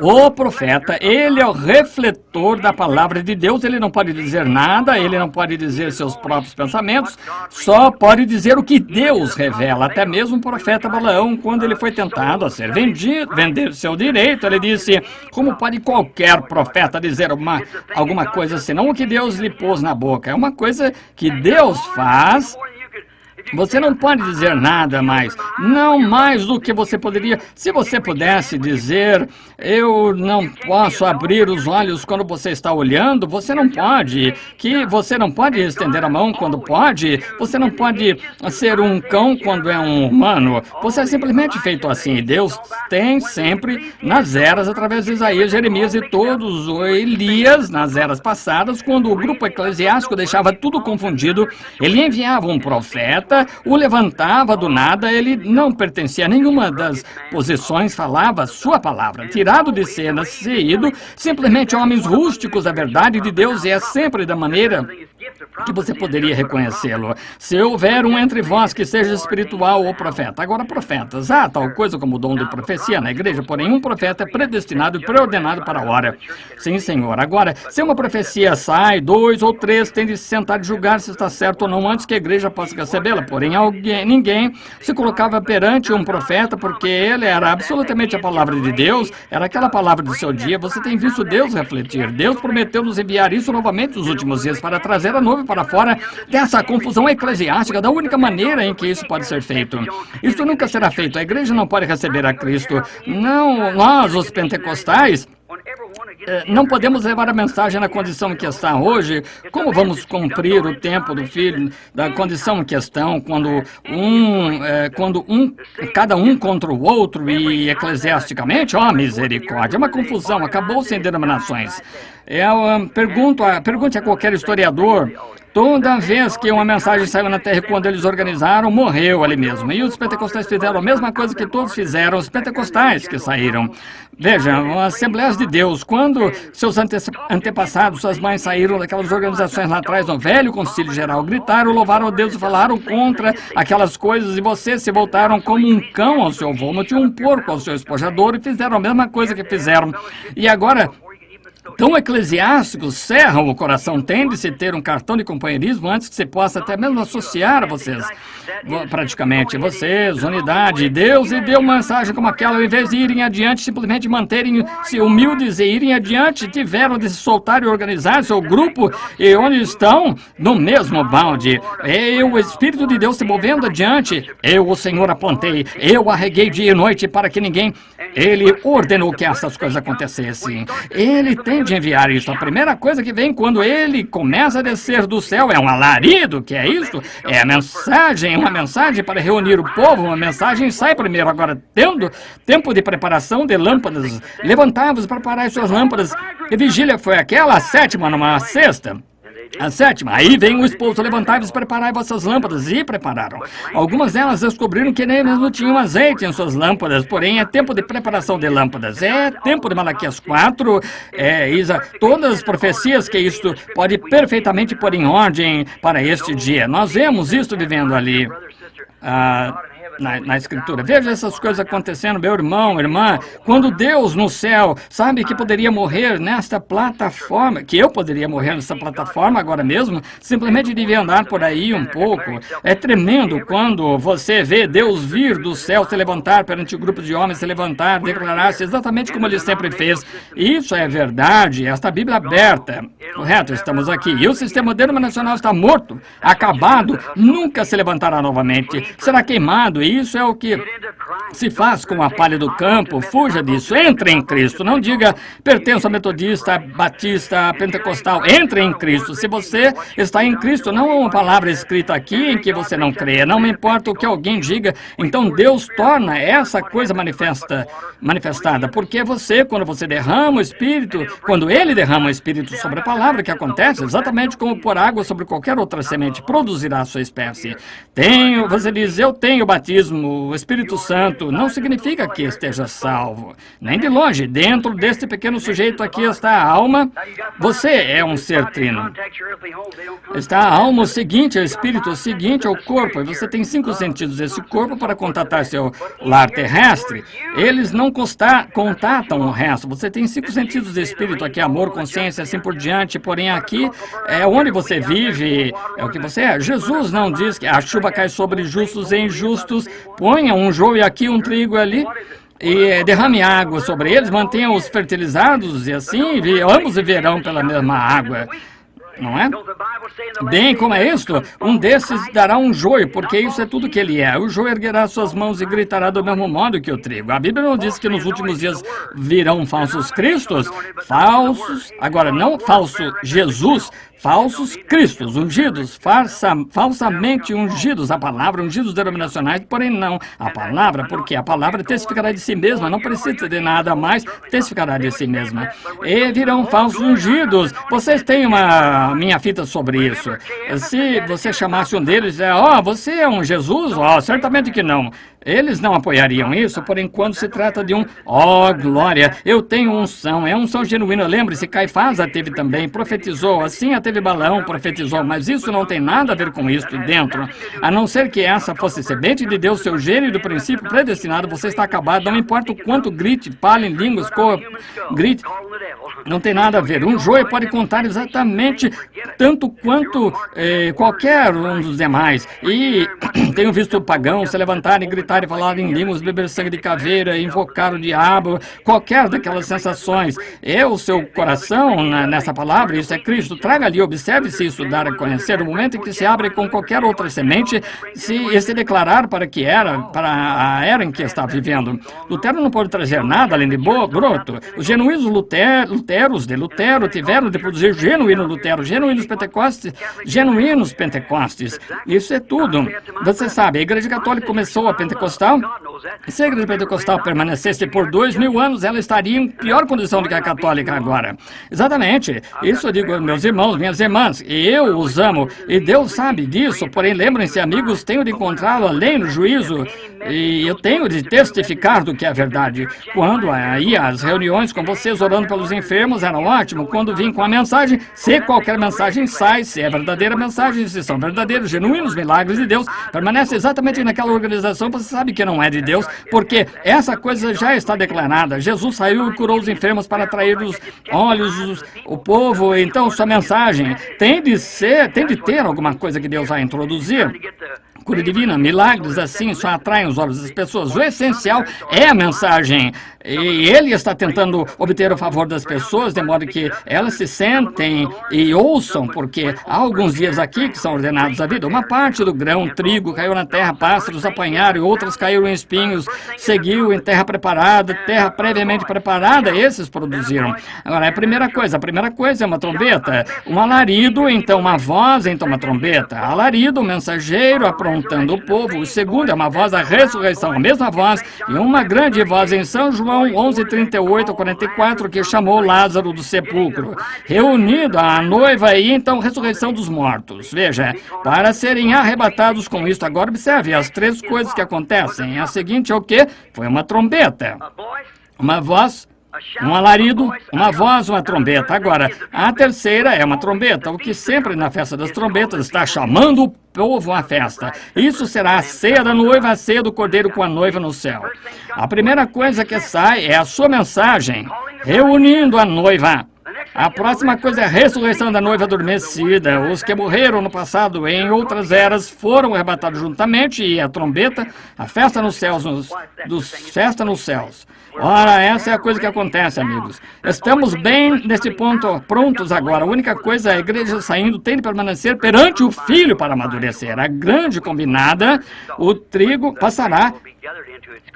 O profeta, ele é o refletor da palavra de Deus, ele não pode dizer nada, ele não pode dizer seus próprios pensamentos, só pode dizer o que Deus revela. Até mesmo o profeta Balaão, quando ele foi tentado a ser vender seu direito, ele disse, como pode qualquer profeta dizer alguma coisa senão o que Deus lhe pôs na boca? É uma coisa que Deus faz. Você não pode dizer nada mais, não mais do que você poderia. Se você pudesse dizer, eu não posso abrir os olhos quando você está olhando, você não pode. Que você não pode estender a mão quando pode, você não pode ser um cão quando é um humano. Você é simplesmente feito assim. E Deus tem sempre, nas eras, através de Isaías, Jeremias e todos os Elias, nas eras passadas, quando o grupo eclesiástico deixava tudo confundido, ele enviava um profeta, o levantava do nada, ele não pertencia a nenhuma das posições, falava sua palavra, tirado de cena, saído, simplesmente homens rústicos da verdade de Deus, e é sempre da maneira que você poderia reconhecê-lo. Se houver um entre vós que seja espiritual ou profeta. Agora, profetas, tal coisa como o dom de profecia na igreja, porém um profeta é predestinado e preordenado para a hora. Sim, Senhor. Agora, se uma profecia sai, 2 ou 3 têm de se sentar e julgar se está certo ou não antes que a igreja possa recebê-la. Porém, ninguém se colocava perante um profeta porque ele era absolutamente a palavra de Deus, era aquela palavra do seu dia. Você tem visto Deus refletir. Deus prometeu nos enviar isso novamente nos últimos dias para trazer a noiva para fora dessa confusão eclesiástica, da única maneira em que isso pode ser feito. Isso nunca será feito. A igreja não pode receber a Cristo. Não, nós, os pentecostais, não podemos levar a mensagem na condição em que está hoje. Como vamos cumprir o tempo do Filho, da condição em que estão, quando cada um contra o outro e eclesiasticamente? Misericórdia, é uma confusão, acabou sem denominações. Pergunte a qualquer historiador. Toda vez que uma mensagem saiu na terra, quando eles organizaram, morreu ali mesmo. E os pentecostais fizeram a mesma coisa que todos fizeram, os pentecostais que saíram. Vejam, as Assembleias de Deus, quando seus antepassados, suas mães saíram daquelas organizações lá atrás, no velho concílio geral, gritaram, louvaram a Deus e falaram contra aquelas coisas, e vocês se voltaram como um cão ao seu vômito e um porco ao seu espojador, e fizeram a mesma coisa que fizeram. E agora, tão eclesiásticos, cerram o coração, tende-se ter um cartão de companheirismo antes que você possa até mesmo associar a vocês, praticamente, vocês, unidade. Deus lhe deu uma mensagem como aquela, ao invés de irem adiante, simplesmente manterem-se humildes e irem adiante, tiveram de se soltar e organizar seu grupo, e onde estão? No mesmo balde. O Espírito de Deus se movendo adiante, eu, o Senhor, apontei, eu arreguei dia e noite para que ninguém... Ele ordenou que essas coisas acontecessem. Ele tem pretende enviar isso. A primeira coisa que vem quando ele começa a descer do céu é um alarido, que é isso? É a mensagem, uma mensagem para reunir o povo, uma mensagem sai primeiro. Agora, tendo tempo de preparação de lâmpadas, levantai-vos para preparar as suas lâmpadas. Que vigília foi aquela? A sétima, numa sexta. A sétima, aí vem o esposo, levantai-vos, preparai vossas lâmpadas, e prepararam. Algumas delas descobriram que nem mesmo tinham azeite em suas lâmpadas, porém é tempo de preparação de lâmpadas, é tempo de Malaquias 4, todas as profecias que isto pode perfeitamente pôr em ordem para este dia. Nós vemos isto vivendo ali. Na Escritura. Veja essas coisas acontecendo, meu irmão, irmã. Quando Deus no céu sabe que poderia morrer nesta plataforma, que eu poderia morrer nessa plataforma agora mesmo, simplesmente devia andar por aí um pouco. É tremendo quando você vê Deus vir do céu, se levantar perante o grupo de homens, se levantar, declarar-se exatamente como ele sempre fez. Isso é verdade, esta Bíblia aberta. Correto, estamos aqui. E o sistema denominacional está morto, acabado, nunca se levantará novamente. Será queimado. Isso é o que se faz com a palha do campo. Fuja disso. Entre em Cristo. Não diga pertenço a metodista, batista, pentecostal. Entre em Cristo. Se você está em Cristo, não há uma palavra escrita aqui em que você não crê. Não me importa o que alguém diga. Então Deus torna essa coisa manifestada. Porque você, quando você derrama o Espírito, quando Ele derrama o Espírito sobre a palavra, que acontece exatamente como pôr água sobre qualquer outra semente, produzirá a sua espécie. Você diz, eu tenho batismo, o Espírito Santo, não significa que esteja salvo. Nem de longe. Dentro deste pequeno sujeito aqui está a alma. Você é um ser trino. Está a alma o seguinte, o Espírito o seguinte, é o corpo. E você tem 5 sentidos desse corpo para contatar seu lar terrestre. Eles não contatam o resto. Você tem 5 sentidos de Espírito aqui, amor, consciência, assim por diante. Porém, aqui é onde você vive, é o que você é. Jesus não diz que a chuva cai sobre justos e injustos. Ponha um joio aqui, um trigo ali, e derrame água sobre eles, mantenha-os fertilizados, e assim ambos viverão pela mesma água. Não é? Bem, como é isto? Um desses dará um joio, porque isso é tudo que ele é. O joio erguerá suas mãos e gritará do mesmo modo que o trigo. A Bíblia não diz que nos últimos dias virão falsos cristos, agora não falso Jesus, falsos cristos, ungidos, falsamente ungidos, a palavra, ungidos denominacionais, porém não a palavra, porque a palavra testificará de si mesma, não precisa de nada mais, testificará de si mesma. E virão falsos ungidos. Vocês têm uma minha fita sobre isso. Se você chamasse um deles, você é um Jesus? Certamente que não. Eles não apoiariam isso, porém, quando se trata de glória, eu tenho unção, é unção genuína. Lembre-se, Caifás a teve também, profetizou, assim a teve Balaão, profetizou, mas isso não tem nada a ver com isso dentro. A não ser que essa fosse semente de Deus, seu gênio do princípio predestinado, você está acabado, não importa o quanto grite, fale em línguas, grite, não tem nada a ver. Um joio pode contar exatamente tanto quanto qualquer um dos demais. E tenho visto pagãos se levantarem, gritar e falar em línguas, beber sangue de caveira, invocar o diabo, qualquer daquelas sensações. O seu coração nessa palavra, isso é Cristo. Traga ali, observe se isso dar a conhecer. No momento em que se abre com qualquer outra semente, se declarar para a era em que está vivendo. Lutero não pode trazer nada além de broto. Os genuínos Luteros de Lutero tiveram de produzir genuíno Lutero, genuínos Pentecostes. Isso é tudo. Você sabe, a Igreja Católica começou a pentecostal. Se a Igreja Pentecostal permanecesse por 2000 anos, ela estaria em pior condição do que a católica agora. Exatamente. Isso eu digo, meus irmãos, minhas irmãs, e eu os amo, e Deus sabe disso, porém, lembrem-se, amigos, tenho de encontrá-lo além no juízo, e eu tenho de testificar do que é verdade. Quando aí as reuniões com vocês orando pelos enfermos eram ótimo, quando vim com a mensagem, se qualquer mensagem sai, se é verdadeira mensagem, se são verdadeiros, genuínos milagres de Deus, permanece exatamente naquela organização, você sabe que não é de Deus, porque essa coisa já está declarada. Jesus saiu e curou os enfermos para atrair os olhos, o povo. Então sua mensagem tem de ter alguma coisa que Deus vai introduzir. Cura divina, milagres assim só atraem os olhos das pessoas. O essencial é a mensagem. E ele está tentando obter o favor das pessoas, de modo que elas se sentem e ouçam, porque há alguns dias aqui que são ordenados à vida. Uma parte do grão, trigo, caiu na terra, pássaros apanharam, e outras caíram em espinhos, seguiu em terra preparada, terra previamente preparada, esses produziram. Agora, a primeira coisa é uma trombeta, um alarido, então uma voz, então uma trombeta. Alarido, o mensageiro aprontando o povo. O segundo é uma voz da ressurreição, a mesma voz, e uma grande voz em São João 11:38-44, que chamou Lázaro do sepulcro, reunido à noiva, e então ressurreição dos mortos. Veja, para serem arrebatados com isto. Agora observe as três coisas que acontecem. A seguinte é o quê? Foi uma trombeta, uma voz, um alarido, uma voz, uma trombeta. Agora, a terceira é uma trombeta, o que sempre na festa das trombetas está chamando o povo à festa. Isso será a ceia da noiva, a ceia do cordeiro com a noiva no céu. A primeira coisa que sai é a sua mensagem, reunindo a noiva. A próxima coisa é a ressurreição da noiva adormecida. Os que morreram no passado em outras eras foram arrebatados juntamente, e a trombeta, a festa nos céus, festa nos céus. Ora, essa é a coisa que acontece, amigos. Estamos bem nesse ponto, prontos agora. A única coisa é a igreja saindo tem de permanecer perante o Filho para amadurecer. A grande combinada, o trigo passará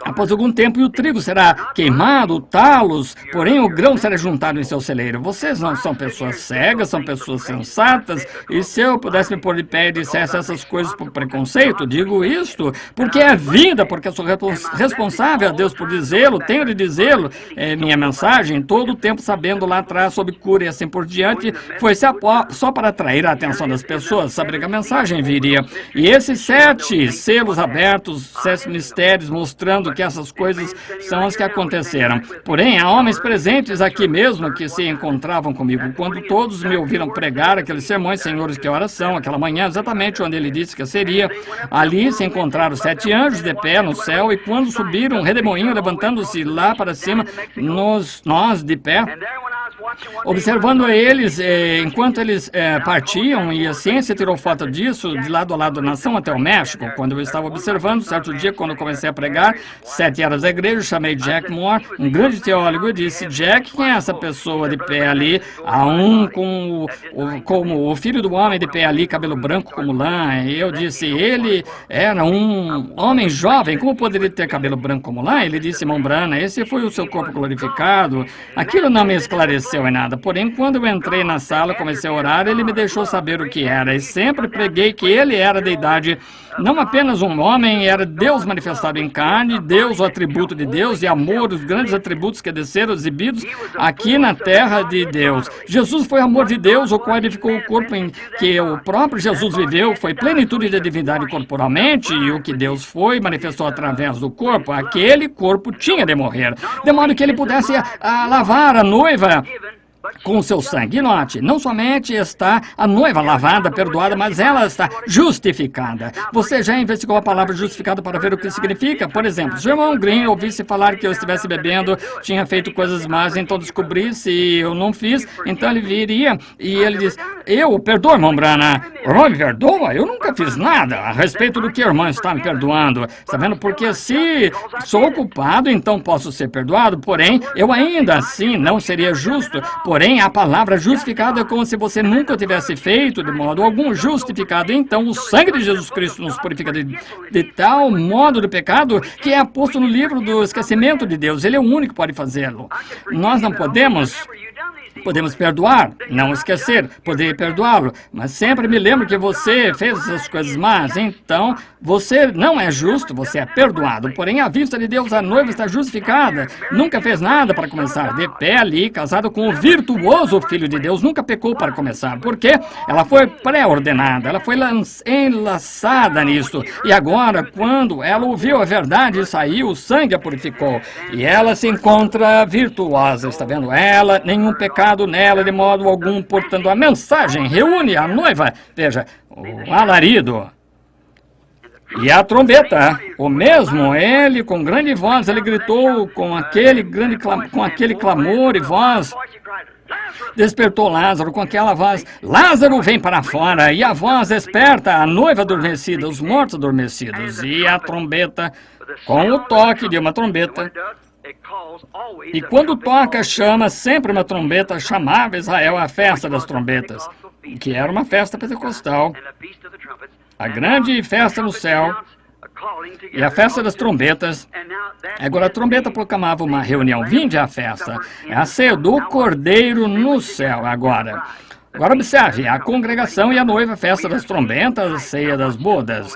após algum tempo, e o trigo será queimado, talos, porém o grão será juntado em seu celeiro. Vocês não são pessoas cegas, são pessoas sensatas, e se eu pudesse me pôr de pé e dissesse essas coisas por preconceito, digo isto porque é vida, porque eu sou responsável a Deus por dizê-lo, tenho de dizê-lo, é minha mensagem, todo o tempo sabendo lá atrás sobre cura e assim por diante, foi só para atrair a atenção das pessoas, saber que a mensagem viria. E esses 7 selos abertos, 7 mistérios, mostrando que essas coisas são as que aconteceram. Porém, há homens presentes aqui mesmo que se encontravam comigo quando todos me ouviram pregar aqueles sermões, senhores, que horas são, aquela manhã, exatamente onde ele disse que seria. Ali se encontraram 7 anjos de pé no céu, e quando subiram, um redemoinho levantando-se lá para cima, nós de pé, observando eles, enquanto eles partiam, e a ciência tirou foto disso, de lado a lado da nação até o México, quando eu estava observando, certo dia, quando eu comecei a pregar, 7 horas da igreja, chamei Jack Moore, um grande teólogo, e disse: Jack, quem é essa pessoa de pé ali? Há um como o filho do homem de pé ali, cabelo branco como lã. E eu disse: ele era um homem jovem, como poderia ter cabelo branco como lã? Ele disse: irmão Branham, esse foi o seu corpo glorificado. Aquilo não me esclareceu em nada, porém, quando eu entrei na sala, comecei a orar, ele me deixou saber o que era, e sempre preguei que ele era a deidade, não apenas um homem, era Deus manifestado em carne, Deus, o atributo de Deus, e amor, os grandes atributos que desceram exibidos aqui na terra de Deus. Jesus foi amor de Deus, o qual edificou o corpo em que o próprio Jesus viveu, foi plenitude da divindade corporalmente, e o que Deus foi manifestou através do corpo. Aquele corpo tinha de morrer, de modo que ele pudesse lavar a noiva com o seu sangue. E note, não somente está a noiva lavada, perdoada, mas ela está justificada. Você já investigou a palavra justificada para ver o que significa? Por exemplo, se o irmão Green ouvisse falar que eu estivesse bebendo, tinha feito coisas más, então descobrisse e eu não fiz, então ele viria e ele diz: eu perdoo, irmão Branham. O irmão me perdoa? Eu nunca fiz nada a respeito do que o irmão está me perdoando. Está vendo? Porque se sou culpado, então posso ser perdoado, porém, eu ainda assim não seria justo. Porém, a palavra justificado é como se você nunca tivesse feito de modo algum justificado. Então, o sangue de Jesus Cristo nos purifica de tal modo do pecado que é posto no livro do esquecimento de Deus. Ele é o único que pode fazê-lo. Nós não podemos perdoar, não esquecer, poder perdoá-lo, mas sempre me lembro que você fez essas coisas más, então você não é justo, você é perdoado. Porém, à vista de Deus, a noiva está justificada, nunca fez nada para começar, de pé ali, casada com o virtuoso Filho de Deus, nunca pecou para começar, porque ela foi pré-ordenada, ela foi enlaçada nisto, e agora, quando ela ouviu a verdade e saiu, o sangue a purificou, e ela se encontra virtuosa, está vendo? Ela, nenhum pecado nela de modo algum, portanto a mensagem reúne a noiva, veja, o alarido e a trombeta, o mesmo, ele com grande voz, ele gritou com aquele clamor e voz, despertou Lázaro com aquela voz: Lázaro, vem para fora. E a voz desperta a noiva adormecida, os mortos adormecidos, e a trombeta, com o toque de uma trombeta, E quando toca, chama sempre uma trombeta, chamava Israel a festa das trombetas, que era uma festa pentecostal, a grande festa no céu, e a festa das trombetas. Agora a trombeta proclamava uma reunião. Vinde à festa, é a ceia do Cordeiro no céu. Agora observe, a congregação e a noiva, a festa das trombetas, a ceia das bodas.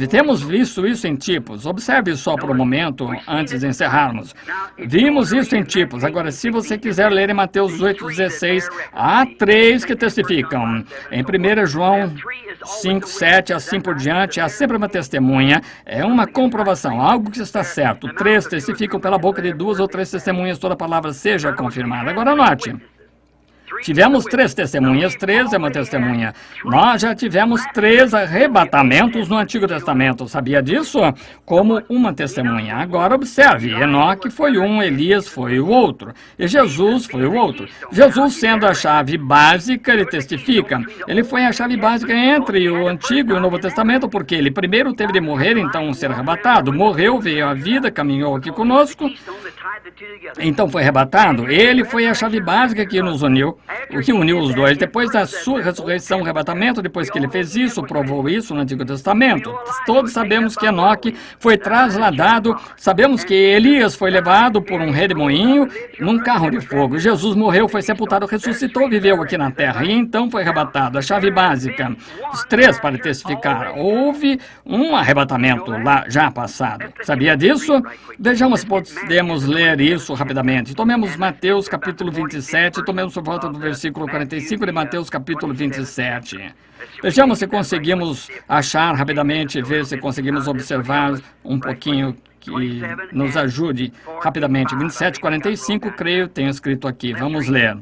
Temos visto isso em tipos. Observe só por um momento, antes de encerrarmos. Vimos isso em tipos. Agora, se você quiser ler em Mateus 8,16, há 3 que testificam. Em 1 João 5, 7, assim por diante, há sempre uma testemunha. É uma comprovação, algo que está certo. 3 testificam pela boca de 2 ou 3 testemunhas, toda palavra seja confirmada. Agora, note. Tivemos 3 testemunhas, 3 é uma testemunha. Nós já tivemos 3 arrebatamentos no Antigo Testamento. Sabia disso? Como uma testemunha. Agora observe, Enoque foi um, Elias foi o outro. E Jesus foi o outro. Jesus, sendo a chave básica, ele testifica. Ele foi a chave básica entre o Antigo e o Novo Testamento, porque ele primeiro teve de morrer, então ser arrebatado. Morreu, veio à vida, caminhou aqui conosco. Então foi arrebatado. Ele foi a chave básica que nos uniu, o que uniu os dois. Depois da sua ressurreição, arrebatamento, depois que ele fez isso, provou isso no Antigo Testamento. Todos sabemos que Enoque foi trasladado, sabemos que Elias foi levado por um redemoinho num carro de fogo. Jesus morreu, foi sepultado, ressuscitou, viveu aqui na terra e então foi arrebatado. A chave básica, os 3 para testificar. Houve um arrebatamento lá já passado. Sabia disso? Vejamos se podemos ler isso rapidamente. Tomemos Mateus capítulo 27, tomemos por volta do versículo 45 de Mateus capítulo 27. Vejamos se conseguimos achar rapidamente, ver se conseguimos observar um pouquinho que nos ajude rapidamente. 27, 45, creio, tenho escrito aqui. Vamos ler.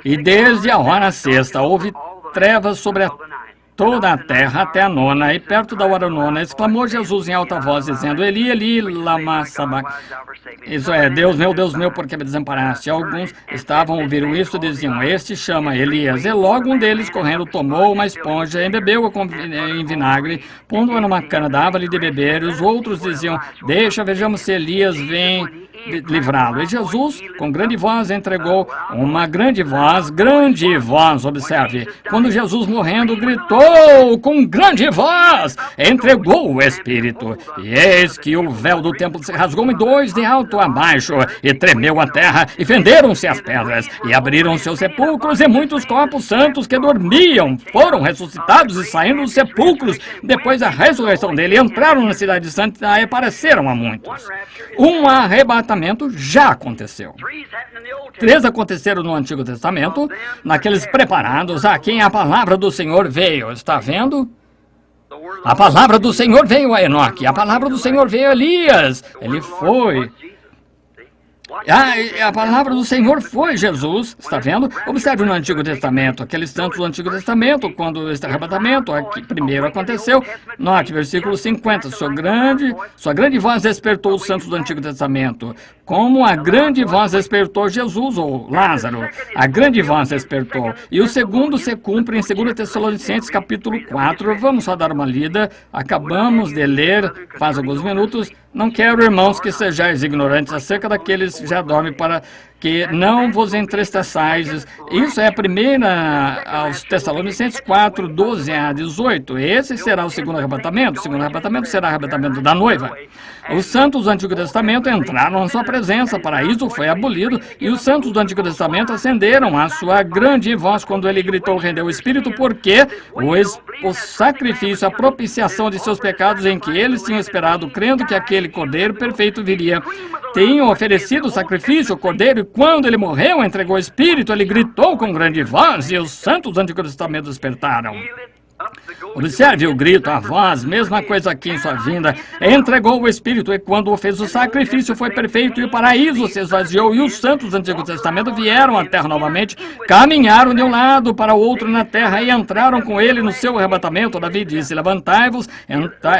E desde a hora sexta houve trevas sobre toda a terra até a 9ª, e perto da hora 9ª, exclamou Jesus em alta voz, dizendo, Eli, Eli, lama sabachthani. Isso é, Deus meu, por que me desamparaste? Alguns estavam ouvindo isso e diziam, este chama Elias. E logo um deles, correndo, tomou uma esponja, embebeu-a em vinagre, pondo-a numa cana, dava-lhe de beber, e os outros diziam, deixa, vejamos se Elias vem livrá-lo. E Jesus, com grande voz, entregou uma grande voz, observe. Quando Jesus morrendo, gritou com grande voz, entregou o Espírito. E eis que o véu do templo se rasgou em 2 de alto a baixo, e tremeu a terra, e fenderam-se as pedras, e abriram seus sepulcros, e muitos corpos santos que dormiam foram ressuscitados e saindo dos sepulcros, depois da ressurreição dele, entraram na cidade santa e apareceram a muitos. Um arrebatamento já aconteceu. 3 aconteceram no Antigo Testamento, naqueles preparados a quem a palavra do Senhor veio. Está vendo? A palavra do Senhor veio a Enoque, a palavra do Senhor veio a Elias. Ele foi. A palavra do Senhor foi Jesus, está vendo? Observe no Antigo Testamento, aqueles santos do Antigo Testamento, quando este arrebatamento aqui primeiro aconteceu. Note, versículo 50, sua grande voz despertou os santos do Antigo Testamento, como a grande voz despertou Jesus, ou Lázaro, a grande voz despertou. E o segundo se cumpre em 2 Tessalonicenses capítulo 4, vamos só dar uma lida, acabamos de ler faz alguns minutos. Não quero, irmãos, que sejais ignorantes acerca daqueles que já dormem, para que não vos entristeçais. Isso é a primeira aos Tessalonicenses 4, 12 a 18. Esse será o segundo arrebatamento. O segundo arrebatamento será o arrebatamento da noiva. Os santos do Antigo Testamento entraram na sua presença, o paraíso foi abolido, e os santos do Antigo Testamento acenderam a sua grande voz quando ele gritou, rendeu o Espírito, porque o sacrifício, a propiciação de seus pecados em que eles tinham esperado, crendo que aquele Cordeiro perfeito viria, tinham oferecido o sacrifício, o Cordeiro, e quando ele morreu, entregou o Espírito, ele gritou com grande voz, e os santos do Antigo Testamento despertaram. Observe o grito, a voz, mesma coisa aqui em sua vinda. Entregou o Espírito, e quando fez o sacrifício foi perfeito, e o paraíso se esvaziou, e os santos do Antigo Testamento vieram à terra novamente, caminharam de um lado para o outro na terra, e entraram com ele no seu arrebatamento. Davi disse, levantai-vos,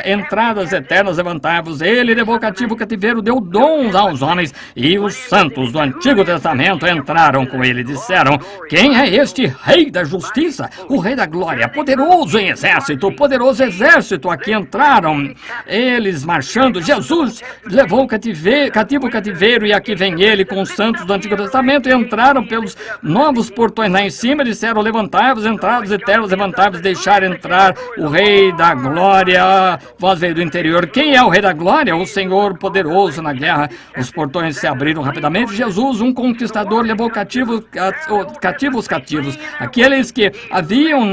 entradas eternas, levantai-vos. Ele levou cativo o cativeiro, deu dons aos homens, e os santos do Antigo Testamento entraram com ele, disseram, quem é este Rei da Justiça, o Rei da Glória, poderoso poderoso exército, poderoso exército. Aqui entraram eles marchando. Jesus levou o cativo o cativeiro, e aqui vem ele com os santos do Antigo Testamento, e entraram pelos novos portões lá em cima, e disseram: levantai-vos, entrados eternos, levantai-vos, deixar entrar o Rei da Glória. Voz veio do interior: quem é o Rei da Glória? O Senhor poderoso na guerra. Os portões se abriram rapidamente. Jesus, um conquistador, levou cativos os cativos, aqueles que haviam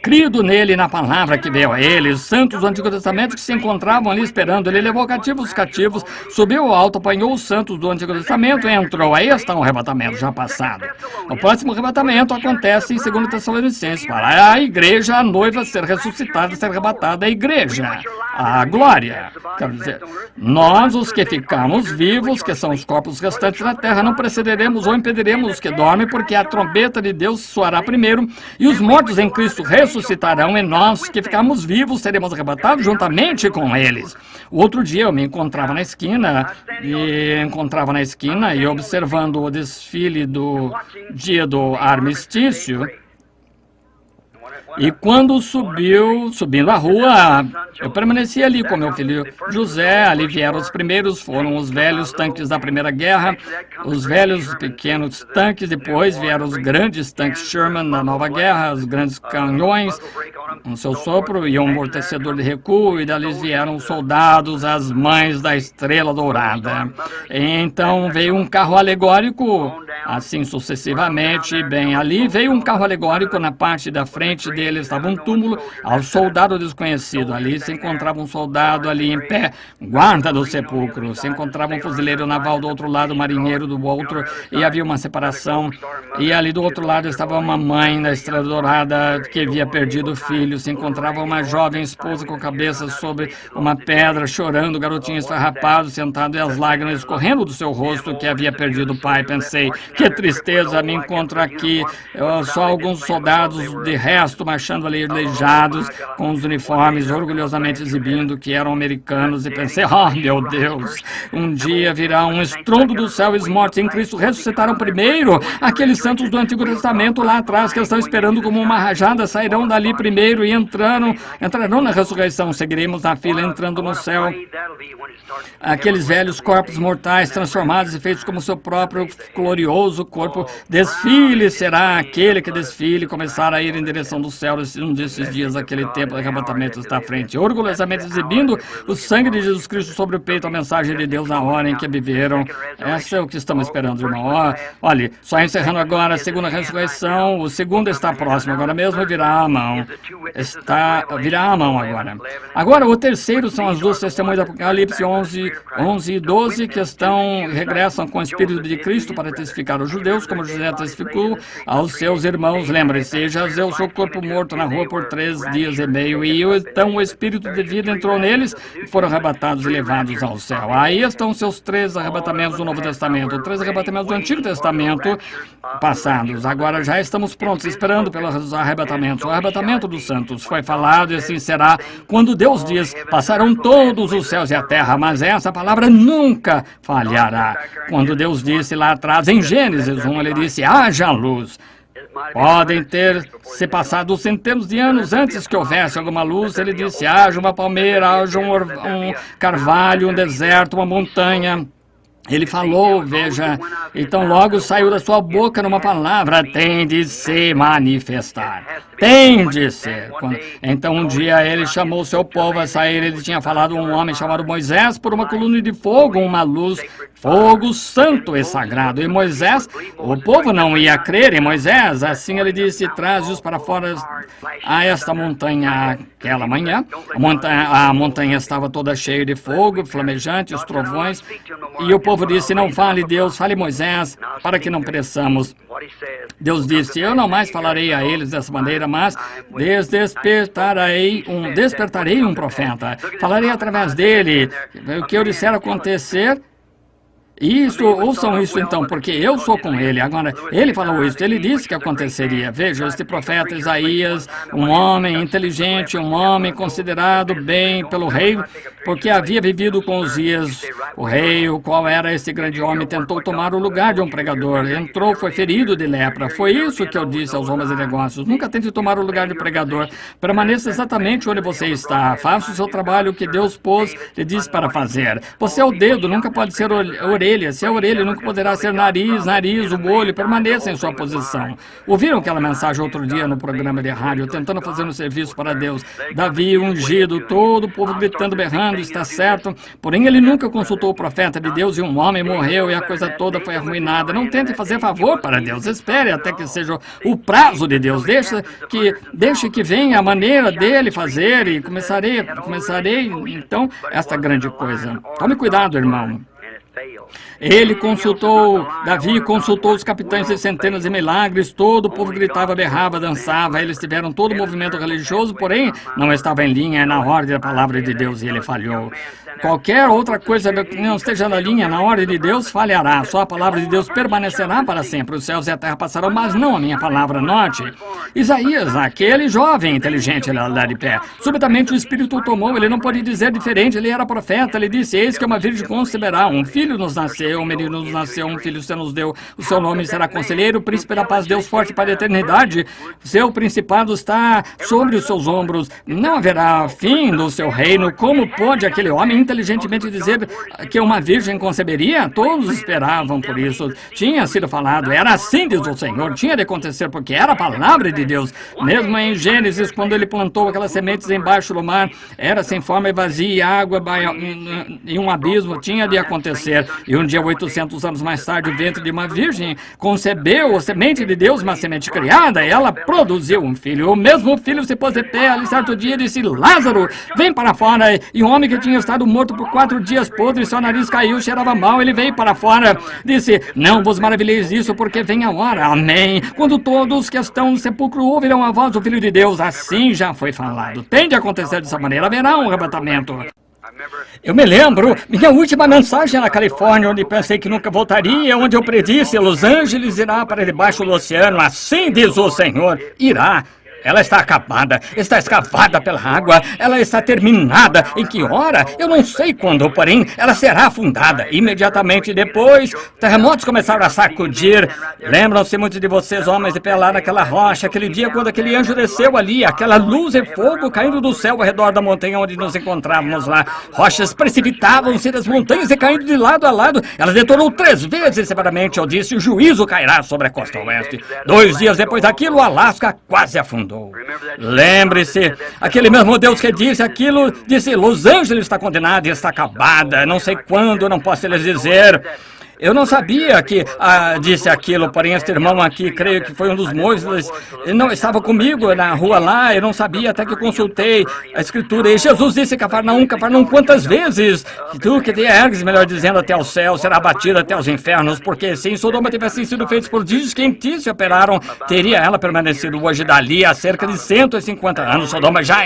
crido nele, na palavra que veio a ele. Os santos do Antigo Testamento que se encontravam ali esperando. Ele levou cativos os cativos, subiu ao alto, apanhou os santos do Antigo Testamento e entrou. Aí está um arrebatamento já passado. O próximo arrebatamento acontece em 2 Tessalonicenses, para a igreja, a noiva, ser ressuscitada, ser arrebatada, a igreja, a glória. Quer dizer, nós, os que ficamos vivos, que são os corpos restantes na terra, não precederemos ou impediremos os que dormem, porque a trombeta de Deus soará primeiro, e os mortos em Cristo ressuscitarão, e nós que ficamos vivos seremos arrebatados juntamente com eles. O outro dia eu me encontrava na esquina e observando o desfile do dia do armistício. E quando subindo a rua, eu permaneci ali com meu filho José. Ali vieram os primeiros, foram os velhos tanques da Primeira Guerra, os velhos pequenos tanques, depois vieram os grandes tanques Sherman da Nova Guerra, os grandes canhões, com seu sopro e um amortecedor de recuo, e dali vieram os soldados, as mães da Estrela Dourada. Então veio um carro alegórico, assim sucessivamente. Bem, ali veio um carro alegórico, na parte da frente dele estava um túmulo ao soldado desconhecido. Ali se encontrava um soldado ali em pé, guarda do sepulcro. Se encontrava um fuzileiro naval do outro lado, marinheiro do outro, e havia uma separação. E ali do outro lado estava uma mãe da Estrela Dourada que havia perdido o filho. Se encontrava uma jovem esposa com a cabeça sobre uma pedra, chorando, o garotinho esfarrapado, sentado, e as lágrimas escorrendo do seu rosto, que havia perdido o pai. Pensei: que tristeza, me encontro aqui, só alguns soldados de resto marchando ali aleijados, com os uniformes orgulhosamente exibindo que eram americanos, e pensei: oh meu Deus, um dia virá um estrondo do céu, e os mortos em Cristo ressuscitarão primeiro. Aqueles santos do Antigo Testamento lá atrás, que estão esperando como uma rajada, sairão dali primeiro e entrarão na ressurreição. Seguiremos na fila entrando no céu. Aqueles velhos corpos mortais transformados e feitos como seu próprio glorioso corpo. Desfile será aquele que desfile começar a ir em direção do céu. Um desses dias, aquele tempo de arrebatamento está à frente, orgulhosamente exibindo o sangue de Jesus Cristo sobre o peito, a mensagem de Deus na hora em que viveram. Essa é o que estamos esperando, irmão. Olha, só encerrando agora a segunda ressurreição. O segundo está próximo agora mesmo, e virá a mão. Virá a mão agora. Agora, o terceiro são as duas testemunhas do Apocalipse 11 e 12, que regressam com o Espírito de Cristo para testificar aos judeus, como José testificou aos seus irmãos. Lembre-se, jazeu seu corpo morto na rua por 3 dias e meio, e então o Espírito de vida entrou neles, e foram arrebatados e levados ao céu. Aí estão seus 3 arrebatamentos do Novo Testamento, 3 arrebatamentos do Antigo Testamento passados. Agora já estamos prontos, esperando pelos arrebatamentos. O arrebatamento dos santos foi falado, e assim será quando Deus diz: passarão todos os céus e a terra, mas essa palavra nunca falhará. Quando Deus disse lá atrás, em Gênesis 1, ele disse: haja luz. Podem ter se passado centenas de anos antes que houvesse alguma luz. Ele disse: haja uma palmeira, haja um carvalho, um deserto, uma montanha. Ele falou, veja, então logo saiu da sua boca numa palavra: tem de se manifestar, tem de ser. Então um dia ele chamou seu povo a sair. Ele tinha falado a um homem chamado Moisés por uma coluna de fogo, uma luz, fogo santo e sagrado. E Moisés, o povo não ia crer em Moisés. Assim ele disse: traze-os para fora a esta montanha. Aquela manhã, a montanha estava toda cheia de fogo, flamejante, os trovões, e o povo disse: não fale Deus, fale Moisés, para que não pereçamos. Deus disse: eu não mais falarei a eles dessa maneira, mas despertarei um profeta. Falarei através dele. O que eu disser acontecer, Isso, ouçam isso então, porque eu sou com ele. Agora, ele falou isso, ele disse que aconteceria. Veja, este profeta Isaías, um homem inteligente, um homem considerado bem pelo rei, porque havia vivido com Uzias, o rei, o qual era esse grande homem, tentou tomar o lugar de um pregador. Entrou, foi ferido de lepra. Foi isso que eu disse aos homens de negócios. Nunca tente tomar o lugar de pregador. Permaneça exatamente onde você está. Faça o seu trabalho que Deus pôs e disse para fazer. Você é o dedo, nunca pode ser orelha. Se é orelha, nunca poderá ser nariz, o olho. Permaneça em sua posição. Ouviram aquela mensagem outro dia no programa de rádio, tentando fazer um serviço para Deus? Davi ungido, todo o povo gritando, berrando, está certo. Porém, ele nunca consultou o profeta de Deus e um homem morreu e a coisa toda foi arruinada. Não tente fazer favor para Deus. Espere até que seja o prazo de Deus. Deixe que venha a maneira dele fazer e começarei então esta grande coisa. Tome cuidado, irmão. Davi consultou os capitães de centenas de milagres, todo o povo gritava, berrava, dançava, eles tiveram todo o movimento religioso, porém não estava em linha, na ordem da palavra de Deus e ele falhou. Qualquer outra coisa que não esteja na linha, na ordem de Deus, falhará. Só a palavra de Deus permanecerá para sempre. Os céus e a terra passarão, mas não a minha palavra. Note, Isaías, aquele jovem inteligente, ele lá de pé. Subitamente o Espírito o tomou, ele não pôde dizer diferente, ele era profeta. Ele disse, eis que uma virgem conceberá, um filho nos nasceu, um menino nos nasceu, um filho você nos deu. O seu nome será Conselheiro, Príncipe da Paz, Deus forte para a eternidade. Seu principado está sobre os seus ombros. Não haverá fim do seu reino. Como pode aquele homem inteligentemente dizer que uma virgem conceberia? Todos esperavam por isso. Tinha sido falado, era assim, diz o Senhor, tinha de acontecer, porque era a palavra de Deus. Mesmo em Gênesis, quando ele plantou aquelas sementes embaixo do mar, era sem forma e vazia, e água em um abismo, tinha de acontecer. E um dia, 800 anos mais tarde, o ventre de uma virgem concebeu a semente de Deus, uma semente criada, e ela produziu um filho. O mesmo filho se pôs de pé ali certo dia e disse, Lázaro, vem para fora. E o homem que tinha estado morto por 4 dias podre, seu nariz caiu, cheirava mal, ele veio para fora. Disse, não vos maravilheis disso, porque vem a hora. Amém. Quando todos que estão no sepulcro ouvirão a voz do Filho de Deus, assim já foi falado. Tem de acontecer dessa maneira, haverá um arrebatamento. Eu me lembro, minha última mensagem na Califórnia, onde pensei que nunca voltaria, onde eu predisse, Los Angeles irá para debaixo do oceano, assim diz o Senhor, irá. Ela está acabada, está escavada pela água, ela está terminada. Em que hora? Eu não sei quando, porém, ela será afundada. Imediatamente depois, terremotos começaram a sacudir. Lembram-se muitos de vocês, homens de pé lá naquela rocha, aquele dia quando aquele anjo desceu ali, aquela luz e fogo caindo do céu ao redor da montanha onde nos encontrávamos lá. Rochas precipitavam-se das montanhas e caindo de lado a lado. Ela detonou 3 vezes severamente. Eu disse, o juízo cairá sobre a costa oeste. 2 dias depois daquilo, o Alasca quase afundou. Lembre-se, aquele mesmo Deus que disse aquilo, disse, Los Angeles está condenada e está acabada, não sei quando, não posso lhes dizer. Eu não sabia que disse aquilo, porém este irmão aqui, creio que foi um dos moços, ele não estava comigo na rua lá, eu não sabia até que consultei a escritura. E Jesus disse, Cafarnaum, quantas vezes? Tu que te ergues, melhor dizendo, até o céu, será abatido até os infernos, porque se em Sodoma tivessem sido feitos prodígios que em ti se operaram, teria ela permanecido hoje dali há cerca de 150 anos. Sodoma já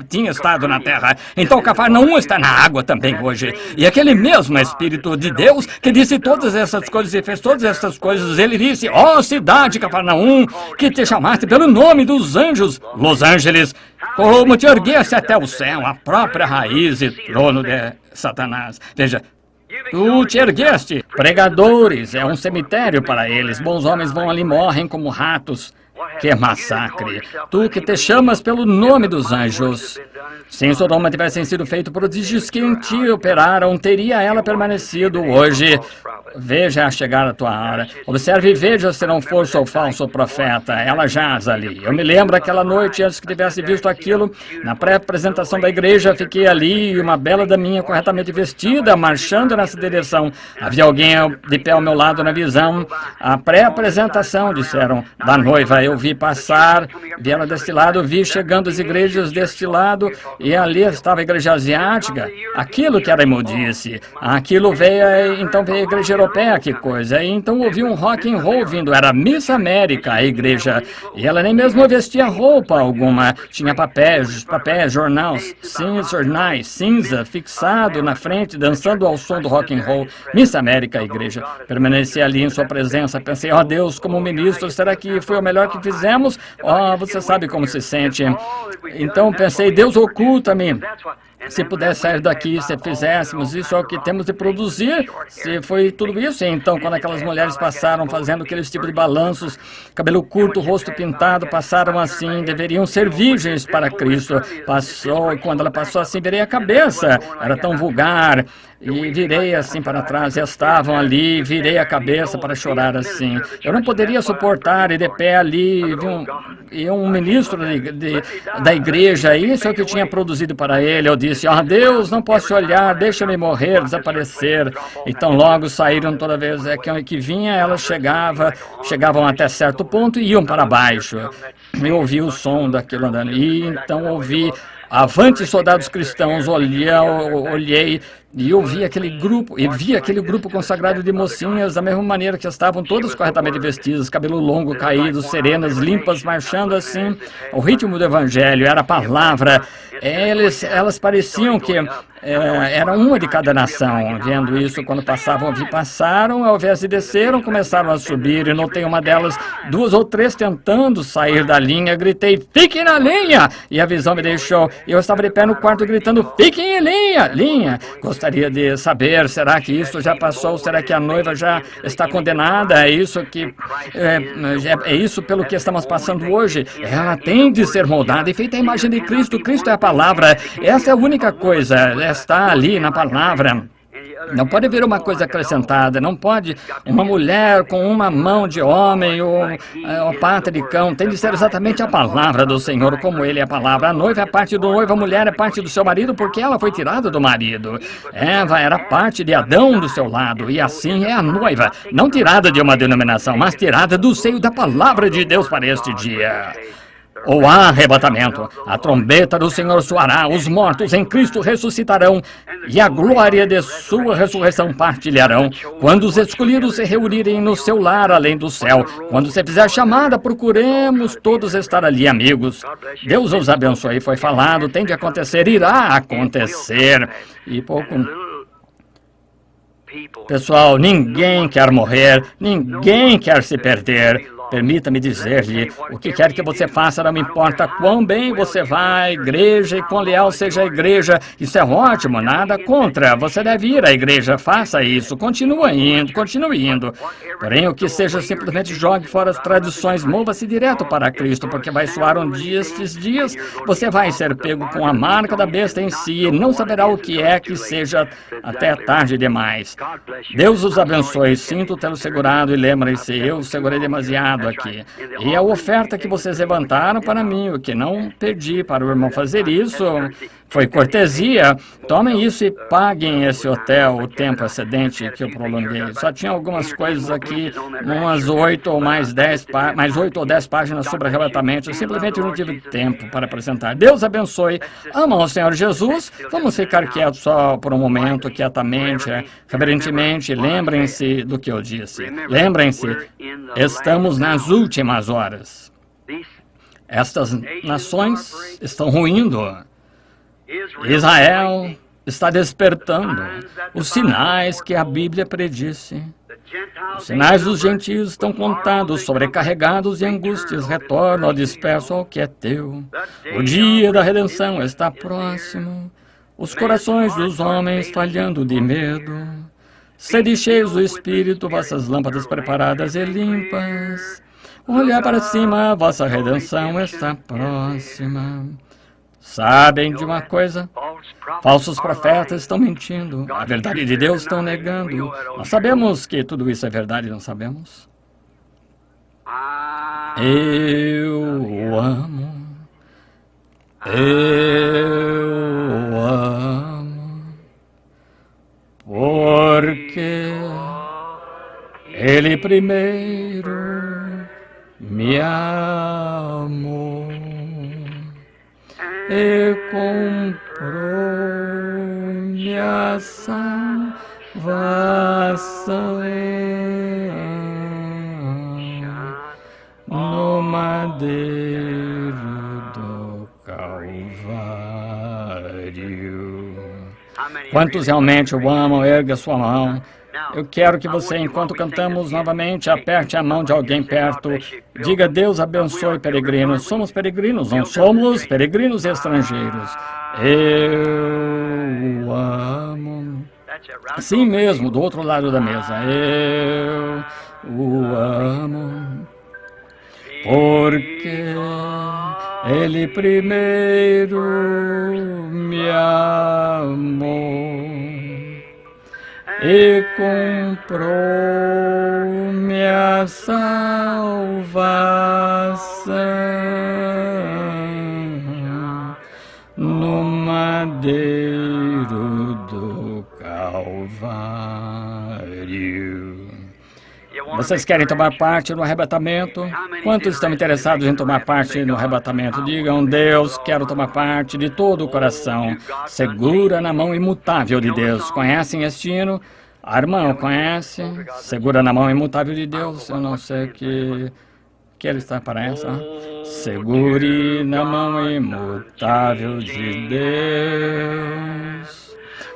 tinha estado na terra, então Cafarnaum está na água também hoje. E aquele mesmo Espírito de Deus que disse todas essas coisas e fez todas essas coisas, ele disse, ó cidade Cafarnaum, que te chamaste pelo nome dos anjos, Los Angeles, como te ergueste até o céu, a própria raiz e trono de Satanás. Veja, tu te ergueste. Pregadores, é um cemitério para eles. Bons homens vão ali, morrem como ratos. Que massacre! Tu que te chamas pelo nome dos anjos. Se em Sodoma tivessem sido feitos prodígios que em ti operaram, teria ela permanecido hoje. Veja a chegar a tua hora. Observe e veja se não for seu falso profeta. Ela jaz ali. Eu me lembro aquela noite, antes que tivesse visto aquilo, na pré-apresentação da igreja, fiquei ali e uma bela daminha corretamente vestida, marchando nessa direção. Havia alguém de pé ao meu lado na visão. A pré-apresentação, disseram, da noiva. Eu vi passar, vi ela deste lado, vi chegando as igrejas deste lado, e ali estava a igreja asiática. Aquilo que era imundície. Aquilo veio, então veio a igreja europeia, que coisa. E então ouvi um rock and roll vindo, era Miss América, a igreja. E ela nem mesmo vestia roupa alguma. Tinha papéis, jornais, cinza, fixado na frente, dançando ao som do rock and roll. Miss América, a igreja. Permaneci ali em sua presença. Pensei, ó Deus, como ministro, será que foi o melhor que fizemos? Ó, você sabe como se sente. Então pensei, Deus oculta-me. Se pudesse sair daqui, se fizéssemos isso, é o que temos de produzir. Se foi tudo isso, então, quando aquelas mulheres passaram fazendo aqueles tipos de balanços, cabelo curto, rosto pintado, passaram assim, deveriam ser virgens para Cristo. Passou, e quando ela passou assim, virei a cabeça. Era tão vulgar. E virei assim para trás, estavam ali, virei a cabeça para chorar assim. Eu não poderia suportar ir de pé ali, e um ministro da igreja, isso é o que eu tinha produzido para ele. Eu disse, ó Deus, não posso olhar, deixa-me morrer, desaparecer. Então logo saíram toda vez que vinha, elas chegavam até certo ponto e iam para baixo. Eu ouvi o som daquilo andando, e então ouvi, avante soldados cristãos, olhei e eu vi aquele grupo consagrado de mocinhas da mesma maneira que estavam todas corretamente vestidas, cabelo longo, caído, serenas, limpas, marchando assim, ao ritmo do evangelho, era a palavra. Elas pareciam que era uma de cada nação. Vendo isso, quando passaram, ao invés de desceram, começaram a subir, e notei uma delas, 2 ou 3 tentando sair da linha. Gritei, fiquem na linha! E a visão me deixou. Eu estava de pé no quarto gritando, fiquem em linha! Gostaria de saber, será que isso já passou? Será que a noiva já está condenada? É isso pelo que estamos passando hoje? Ela tem de ser moldada e feita a imagem de Cristo. Cristo é a palavra. Essa é a única coisa. Está ali na palavra. Não pode haver uma coisa acrescentada, não pode uma mulher com uma mão de homem ou pata de cão, tem de ser exatamente a palavra do Senhor, como ele é a palavra. A noiva é parte do noivo, a mulher é parte do seu marido, porque ela foi tirada do marido. Eva era parte de Adão do seu lado, e assim é a noiva, não tirada de uma denominação, mas tirada do seio da palavra de Deus para este dia. O arrebatamento, a trombeta do Senhor soará, os mortos em Cristo ressuscitarão e a glória de sua ressurreição partilharão. Quando os escolhidos se reunirem no seu lar além do céu, quando você fizer chamada, procuremos todos estar ali, amigos. Deus os abençoe, foi falado, tem de acontecer, irá acontecer. E pouco... Pessoal, ninguém quer morrer, ninguém quer se perder. Permita-me dizer-lhe, o que quer que você faça, não me importa quão bem você vá à igreja e quão leal seja a igreja. Isso é ótimo, nada contra. Você deve ir à igreja, faça isso, continue indo. Porém, o que seja, simplesmente jogue fora as tradições, mova-se direto para Cristo, porque vai soar um dia, estes dias, você vai ser pego com a marca da besta em si e não saberá o que é que seja até tarde demais. Deus os abençoe, sinto tê-lo segurado e lembrem-se, eu segurei demasiado aqui. E a oferta que vocês levantaram para mim, o que não pedi para o irmão fazer isso, foi cortesia. Tomem isso e paguem esse hotel o tempo excedente que eu prolonguei. Só tinha algumas coisas aqui, umas 8 ou mais 10 páginas sobre arrebatamento. Eu simplesmente não tive tempo para apresentar. Deus abençoe. Amam o Senhor Jesus. Vamos ficar quietos só por um momento, quietamente, reverentemente. Lembrem-se do que eu disse. Lembrem-se, estamos nas últimas horas. Estas nações estão ruindo. Israel está despertando. Os sinais que a Bíblia predisse. Os sinais dos gentios estão contados, sobrecarregados de angústias, retornam ao disperso ao que é teu. O dia da redenção está próximo. Os corações dos homens falhando de medo. Sede cheios do Espírito, vossas lâmpadas preparadas e limpas. Olhar para cima, vossa redenção está próxima. Sabem de uma coisa? Falsos profetas estão mentindo. A verdade de Deus estão negando. Nós sabemos que tudo isso é verdade, não sabemos? Eu amo. Eu amo. Porque Ele primeiro me amou e comprou minha salvação salvação no madeiro do Calvário. Quantos realmente o amam? Erga a sua mão. Eu quero que você, enquanto cantamos novamente, aperte a mão de alguém perto. Diga: Deus abençoe peregrinos. Somos peregrinos, não somos peregrinos estrangeiros. Eu amo. Assim mesmo, do outro lado da mesa. Eu o amo. Porque Ele primeiro me amou e comprou minha salvação no madeiro do Calvário. Vocês querem tomar parte no arrebatamento? Quantos estão interessados em tomar parte no arrebatamento? Digam: Deus, quero tomar parte de todo o coração. Segura na mão imutável de Deus. Conhecem este hino? A irmã conhece? Segura na mão imutável de Deus. Eu não sei que ele está para essa. Segure na mão imutável de Deus.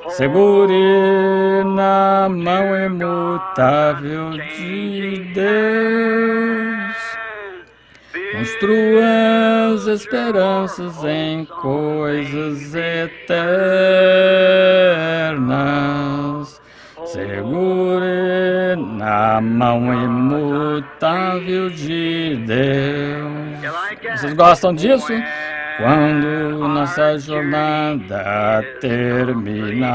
Segure na mão imutável de Deus. Construa as esperanças em coisas eternas. Segure na mão imutável de Deus. Vocês gostam disso? Quando nossa jornada terminar,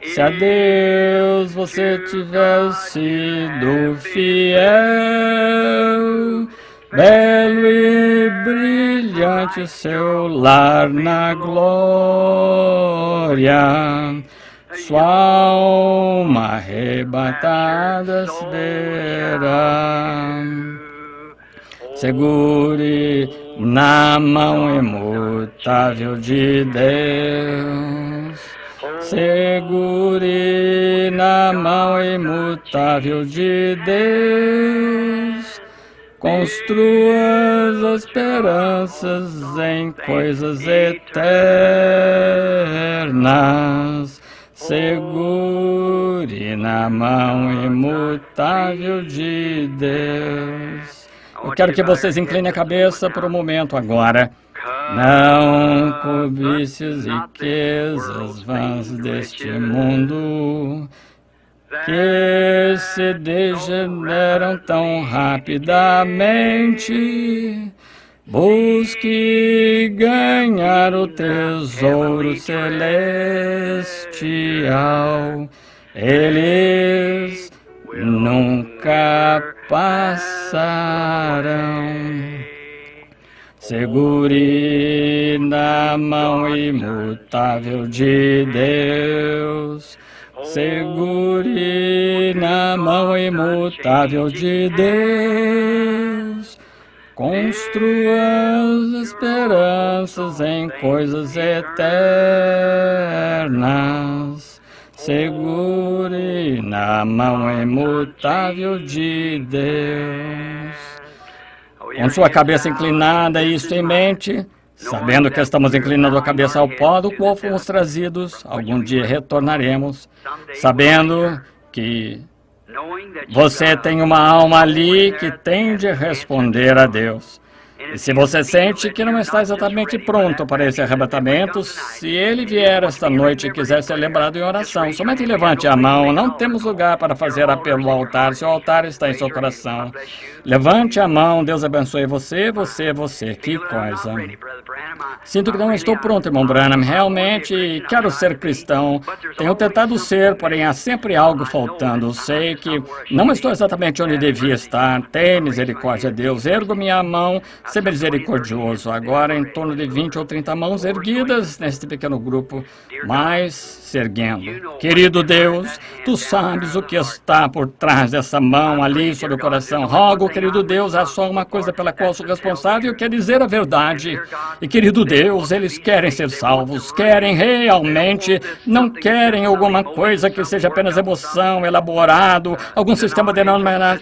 se a Deus você tiver sido fiel, belo e brilhante o seu lar na glória, sua alma arrebatada se verá. Segure na mão imutável de Deus. Segure na mão imutável de Deus. Construa as esperanças em coisas eternas. Segure na mão imutável de Deus. Eu quero que vocês inclinem a cabeça por um momento agora. Não cobice as riquezas vãs deste mundo, que se degeneram tão rapidamente. Busque ganhar o tesouro celestial. Eles nunca passarão. Segure na mão imutável de Deus. Segure na mão imutável de Deus. Construa as esperanças em coisas eternas. Segure na mão imutável de Deus. Com sua cabeça inclinada e isto em mente, sabendo que estamos inclinando a cabeça ao pó do qual fomos trazidos, algum dia retornaremos, sabendo que você tem uma alma ali que tem de responder a Deus. E se você sente que não está exatamente pronto para esse arrebatamento, se ele vier esta noite e quiser ser lembrado em oração, somente levante a mão. Não temos lugar para fazer apelo ao altar, se o altar está em seu coração. Levante a mão, Deus abençoe você. Que coisa. Sinto que não estou pronto, irmão Branham. Realmente quero ser cristão. Tenho tentado ser, porém há sempre algo faltando. Sei que não estou exatamente onde devia estar. Tem misericórdia, Deus. Ergo minha mão. Se misericordioso. Agora, em torno de 20 ou 30 mãos erguidas neste pequeno grupo, mais se erguendo. Querido Deus, Tu sabes o que está por trás dessa mão ali sobre o coração. Rogo, querido Deus, há só uma coisa pela qual sou responsável, que é dizer a verdade. E, querido Deus, eles querem ser salvos, querem realmente, não querem alguma coisa que seja apenas emoção, elaborado, algum sistema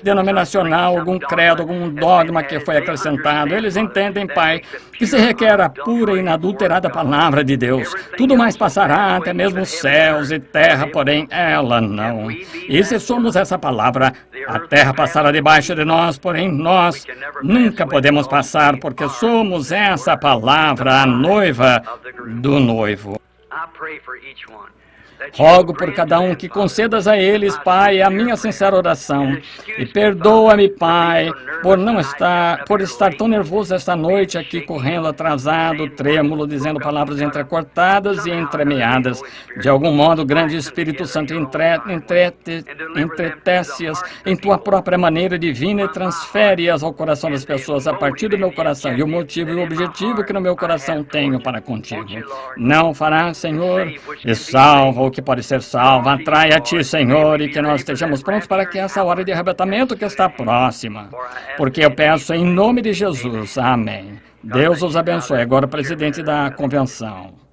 denominacional, algum credo, algum dogma que foi acrescentado. Eles entendem, Pai, que se requer a pura e inadulterada palavra de Deus. Tudo mais passará, até mesmo os céus e terra, porém ela não. E se somos essa palavra, a terra passará debaixo de nós, porém nós nunca podemos passar, porque somos essa palavra, a noiva do noivo. Rogo por cada um que concedas a eles, Pai, a minha sincera oração. E perdoa-me, Pai, por estar tão nervoso esta noite aqui, correndo atrasado, trêmulo, dizendo palavras entrecortadas e entremeadas. De algum modo, o grande Espírito Santo entretece-as em Tua própria maneira divina e transfere-as ao coração das pessoas a partir do meu coração e o motivo e o objetivo que no meu coração tenho para contigo. Não fará, Senhor, e salva o que pode ser salvo. Atrai a Ti, Senhor, e que nós estejamos prontos para que essa hora de arrebatamento que está próxima. Porque eu peço em nome de Jesus. Amém. Deus os abençoe. Agora, o presidente da convenção.